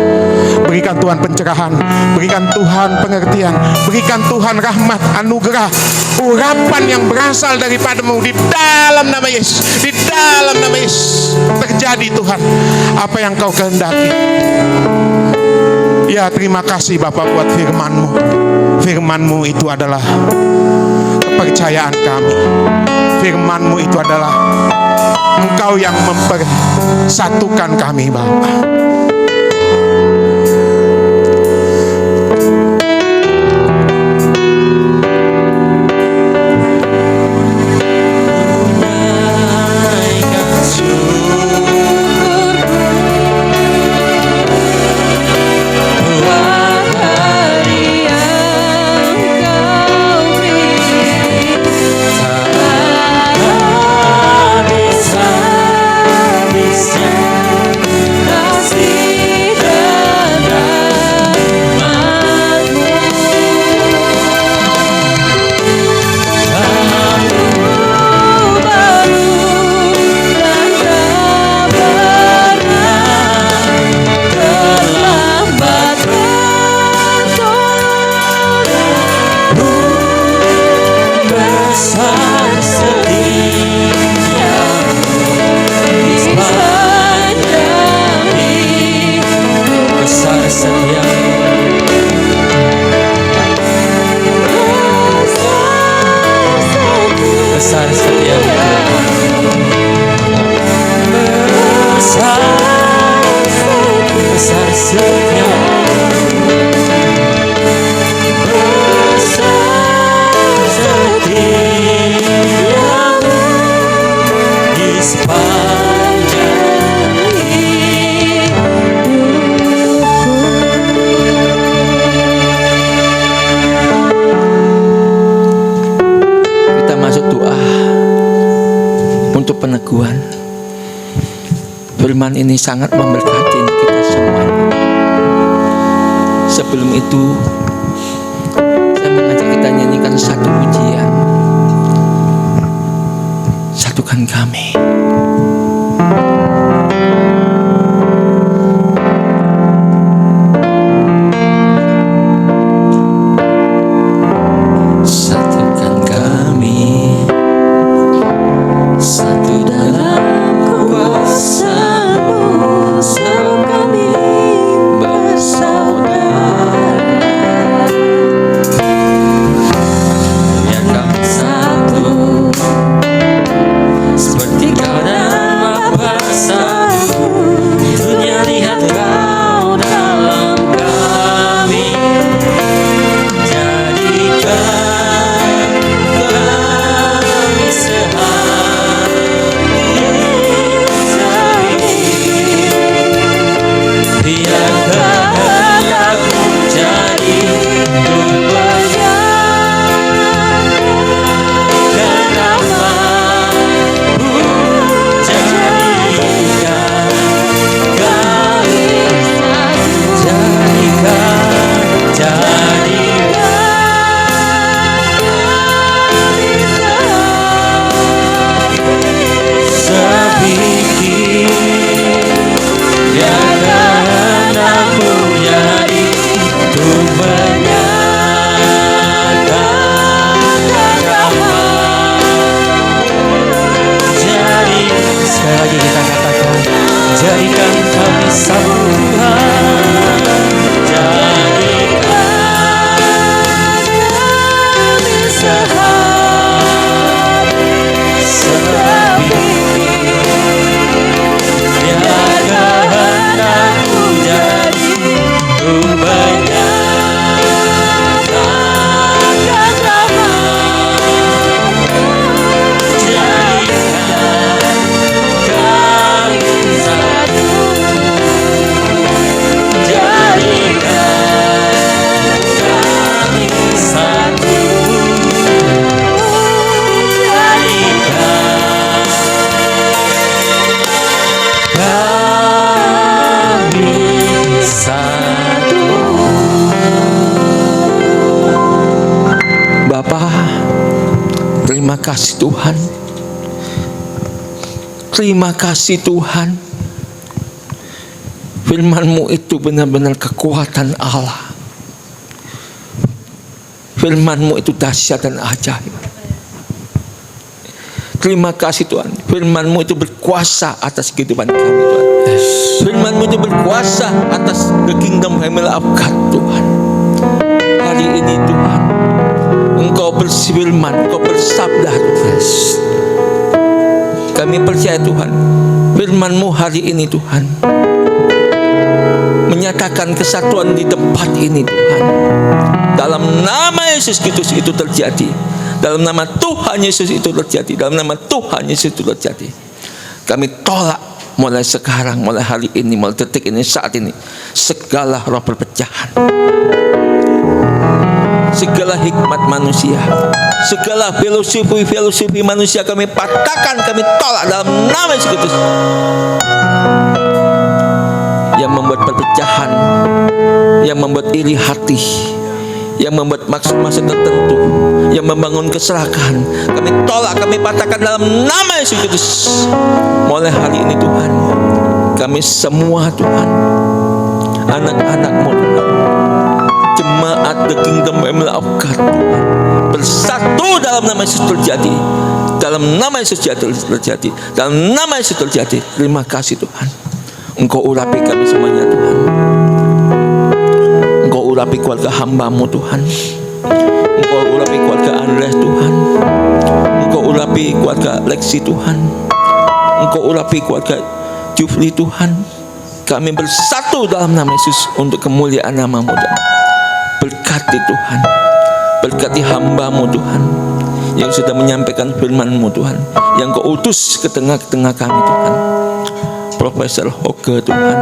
berikan Tuhan pencerahan, berikan Tuhan pengertian, berikan Tuhan rahmat, anugerah, urapan yang berasal daripadamu di dalam nama Yesus. Di dalam nama Yesus terjadi Tuhan apa yang kau kehendaki. Ya, terima kasih Bapak buat firman-Mu. Firman-Mu itu adalah kepercayaan kami. Firman-Mu itu adalah Engkau yang mempersatukan kami Bapa. Peneguhan firman ini sangat memberkati kita semua. Sebelum itu saya mengajak kita nyanyikan satu pujian. Satukan kami. Terima kasih Tuhan. Firman-Mu itu benar-benar kekuatan Allah. Firman-Mu itu dahsyat dan ajaib. Terima kasih Tuhan. Firman-Mu itu berkuasa atas kehidupan kami Tuhan. Firman-Mu itu berkuasa atas the kingdom family of God Tuhan. Hari ini Tuhan, Engkau berfirman, Engkau bersabda Tuhan. Kami percaya Tuhan, firman-Mu hari ini Tuhan menyatakan kesatuan di tempat ini Tuhan. Dalam nama Yesus Kristus itu terjadi. Dalam nama Tuhan Yesus itu terjadi. Dalam nama Tuhan Yesus itu terjadi. Kami tolak mulai sekarang, mulai hari ini, mulai detik ini, saat ini, segala roh perpecahan, segala hikmat manusia, segala filosofi manusia kami patahkan, kami tolak dalam nama Yesus Kristus. Yang membuat perpecahan, yang membuat iri hati, yang membuat maksud-maksud tertentu, yang membangun keserakahan, kami tolak, kami patahkan dalam nama Yesus Kristus. Mulai hari ini Tuhan, kami semua Tuhan, anak-anak-Mu Tuhan, jemaat the kingdom family of God Tuhan, bersatu dalam nama Yesus terjadi. Dalam nama Yesus terjadi. Dalam nama Yesus terjadi. Terima kasih Tuhan. Engkau urapi kami semuanya Tuhan. Engkau urapi keluarga hamba-Mu Tuhan. Engkau urapi keluarga Andres Tuhan. Engkau urapi keluarga Lexi Tuhan. Engkau urapi keluarga Jufri Tuhan. Kami bersatu dalam nama Yesus untuk kemuliaan nama-Mu Tuhan. Berkati Tuhan, berkati hamba-Mu Tuhan yang sudah menyampaikan firman-Mu Tuhan, yang Kau utus ke tengah-tengah kami Tuhan. Profesor Hoge Tuhan,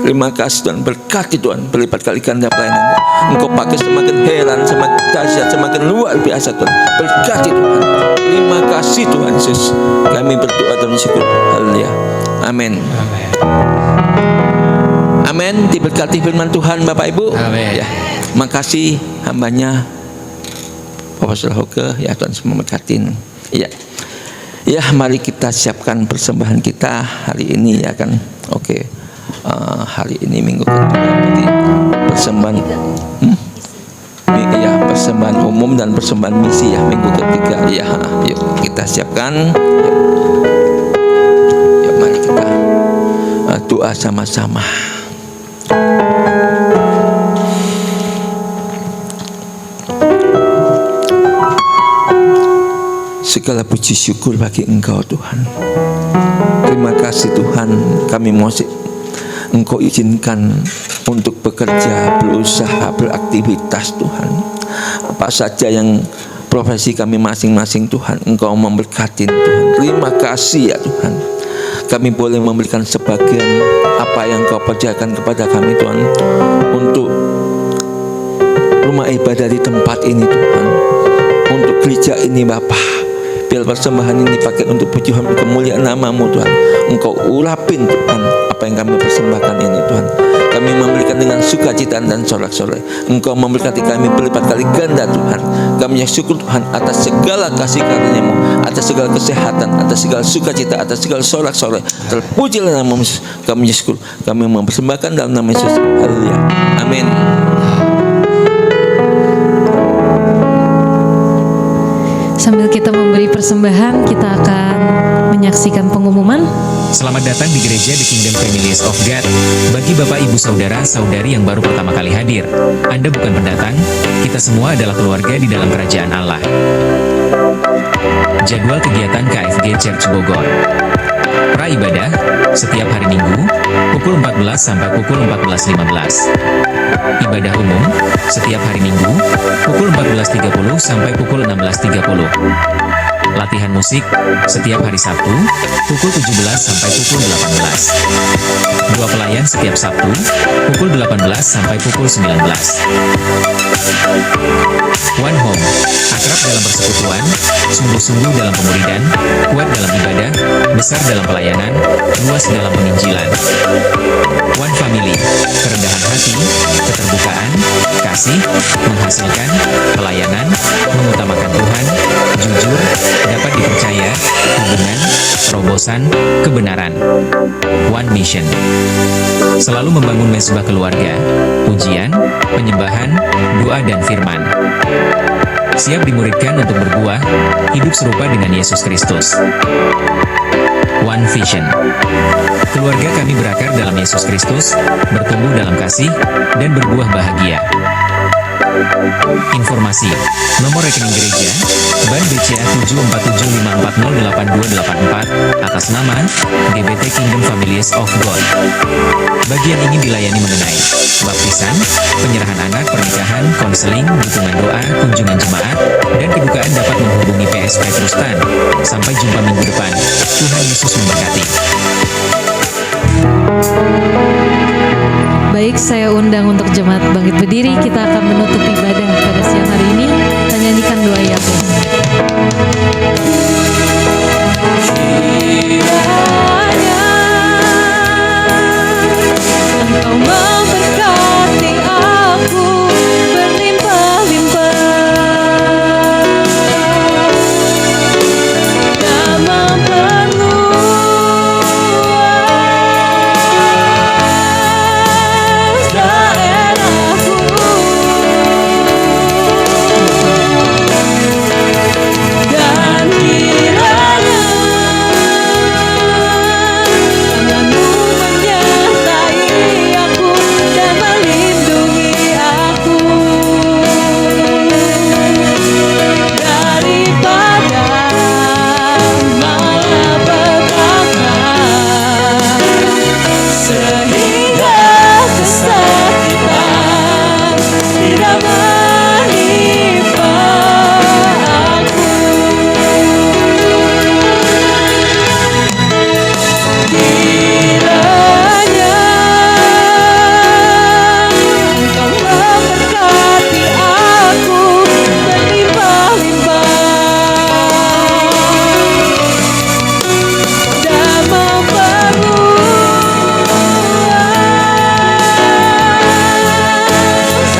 terima kasih Tuhan. Berkati Tuhan, berlipat kali ganda pelayanan. Engkau pakai semakin heran, semakin dahsyat, semakin luar biasa Tuhan. Berkati Tuhan. Terima kasih Tuhan Yesus. Kami berdoa dan bersyukur. Haleluya. Amin. Amin. Diberkati firman Tuhan Bapak Ibu. Amin. Ya. Makasih hambanya Profesor Hoge. Ya Tuhan semua berkatin. Ya. Ya, mari kita siapkan persembahan kita hari ini ya kan. Oke. Hari ini minggu kedua berarti persembahan ya, persembahan umum dan persembahan misi ya minggu ketiga. Ya, yuk kita siapkan. Yuk mari kita doa sama-sama. Segala puji syukur bagi Engkau Tuhan. Terima kasih Tuhan, kami mau Engkau izinkan untuk bekerja, berusaha, beraktivitas Tuhan. Apa saja yang profesi kami masing-masing Tuhan, Engkau memberkati Tuhan. Terima kasih ya Tuhan. Kami boleh memberikan sebagian apa yang Kau percayakan kepada kami Tuhan, untuk rumah ibadah di tempat ini Tuhan, untuk gereja ini Bapa. Biar persembahan ini pakai untuk puji kemuliaan nama-Mu Tuhan. Engkau urapin Tuhan apa yang kami persembahkan ini Tuhan. Kami memberikan dengan sukacita dan sorak-sorai. Engkau memberkati kami berlipat kali ganda Tuhan. Kami syukur Tuhan atas segala kasih karunia-Mu, atas segala kesehatan, atas segala sukacita, atas segala sorak-sorai. Terpujilah nama-Mu. Kami syukur. Kami mempersembahkan dalam nama Yesus. Haleluya. Amin. Sambil kita memberi persembahan, kita akan menyaksikan pengumuman. Selamat datang di gereja The Kingdom Families of God. Bagi Bapak Ibu Saudara Saudari yang baru pertama kali hadir, Anda bukan pendatang, kita semua adalah keluarga di dalam kerajaan Allah. Jadwal kegiatan KFG Church Bogor. Pra-ibadah setiap hari Minggu pukul 14 sampai pukul 14.15. Ibadah umum setiap hari Minggu pukul 14.30 sampai pukul 16.30. Latihan musik setiap hari Sabtu pukul 17 sampai pukul 18. Dua pelayan setiap Sabtu pukul 18 sampai pukul 19. One Home, akrab dalam persekutuan, sungguh-sungguh dalam pemuridan, kuat dalam ibadah, besar dalam pelayanan, luas dalam penginjilan. One Family, kerendahan hati, keterbukaan, kasih, menghasilkan, pelayanan, mengutamakan Tuhan, jujur, dapat dipercaya, hubungan, terobosan, kebenaran. One Mission. Selalu membangun mesbah keluarga, pujian, penyembahan, doa dan firman. Siap dimuridkan untuk berbuah, hidup serupa dengan Yesus Kristus. One Vision. Keluarga kami berakar dalam Yesus Kristus, bertumbuh dalam kasih, dan berbuah bahagia. Informasi, nomor rekening gereja, Bank BCA 74754082284 atas nama GBT Kingdom Families of God. Bagian ini dilayani mengenai baptisan, penyerahan anak, pernikahan, konseling, dukungan doa, kunjungan jemaat, dan kedukaan dapat menghubungi PS Petrus Tan. Sampai jumpa minggu depan. Tuhan Yesus memberkati. Baik, saya undang untuk jemaat bangkit berdiri. Kita akan menutup ibadah pada siang hari ini. Kita nyanyikan doa Yahweh. Kiranya Engkau memberkati aku berlimpah-limpah dan memperluas daerahku. Dan kiranya tanganmu menyertai aku dan melindungi aku daripada malapetaka, sehingga kesakitan tidak menimpa aku. Kiranya Engkau memberkati aku berlimpah-limpah dan memperluas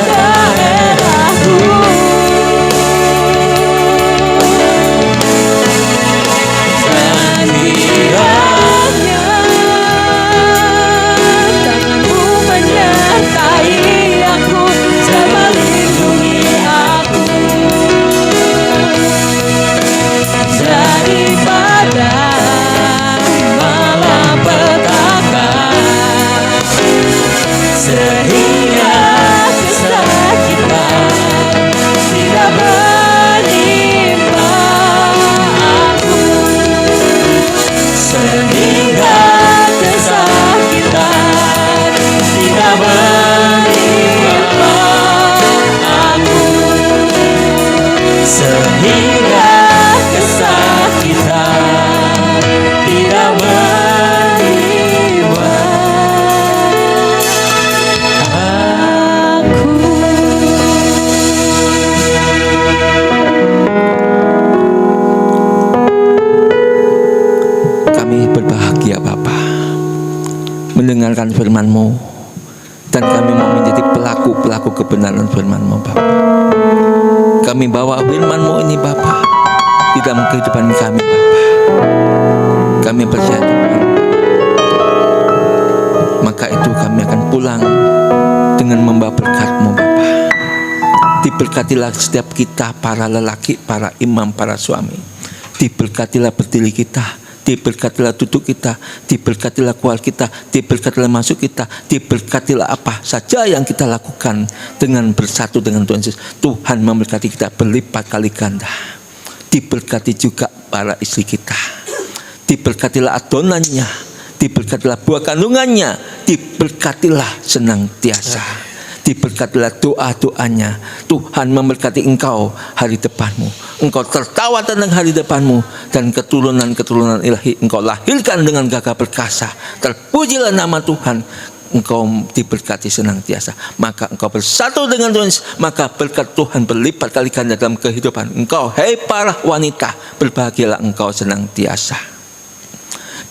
daerahku. Dan kiranya tanganmu menyertai aku dan melindungi aku daripada malapetaka, sehingga kesakitan tidak menimpa aku, sehingga kesakitan tidak menimpa aku, sehingga kesakitan tidak menimpa aku. Kami berbahagia Bapa mendengarkan firman-Mu, dan kami mau menjadi pelaku-pelaku kebenaran firman-Mu Bapa. Kami bawa firman-Mu ini Bapa di dalam kehidupan kami Bapa. Kami percaya Tuhan, maka itu kami akan pulang dengan membawa berkat-Mu Bapa. Diberkatilah setiap kita, para lelaki, para imam, para suami. Diberkatilah berdiri kita, diberkatilah duduk kita, diberkatilah keluar kita, diberkatilah masuk kita, diberkatilah apa saja yang kita lakukan dengan bersatu dengan Tuhan Yesus. Tuhan memberkati kita berlipat kali ganda. Diberkati juga para istri kita, diberkatilah adonannya, diberkatilah buah kandungannya, diberkatilah senantiasa. Diberkatilah doa-doanya. Tuhan memberkati engkau hari depanmu. Engkau tertawa tentang hari depanmu, dan keturunan-keturunan ilahi engkau lahirkan dengan gagah perkasa. Terpujilah nama Tuhan. Engkau diberkati senantiasa. Maka engkau bersatu dengan Tuhan, maka berkat Tuhan berlipat kali ganda dalam kehidupan engkau. Hei para wanita, berbahagialah engkau senantiasa.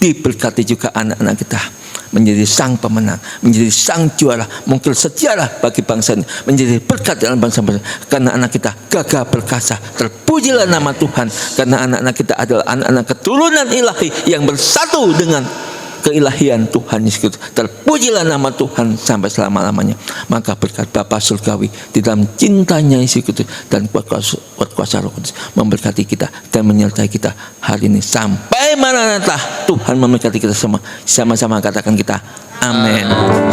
Diberkati juga anak-anak kita. menjadi sang pemenang, menjadi sang juara, mungkin sejarah bagi bangsa ini, menjadi berkat dalam bangsa-bangsa. Karena anak kita gagah perkasa, terpujilah nama Tuhan. Karena anak-anak kita adalah anak-anak keturunan ilahi yang bersatu dengan keilahian Tuhan Yesus Kristus. Terpujilah nama Tuhan sampai selama-lamanya. Maka berkat Bapa surgawi di dalam cintanya Yesus Kristus dan kuat kuasa Roh Kudus memberkati kita dan menyertai kita hari ini sampai Maranatha. Tuhan memberkati kita semua. Sama-sama katakan kita amin.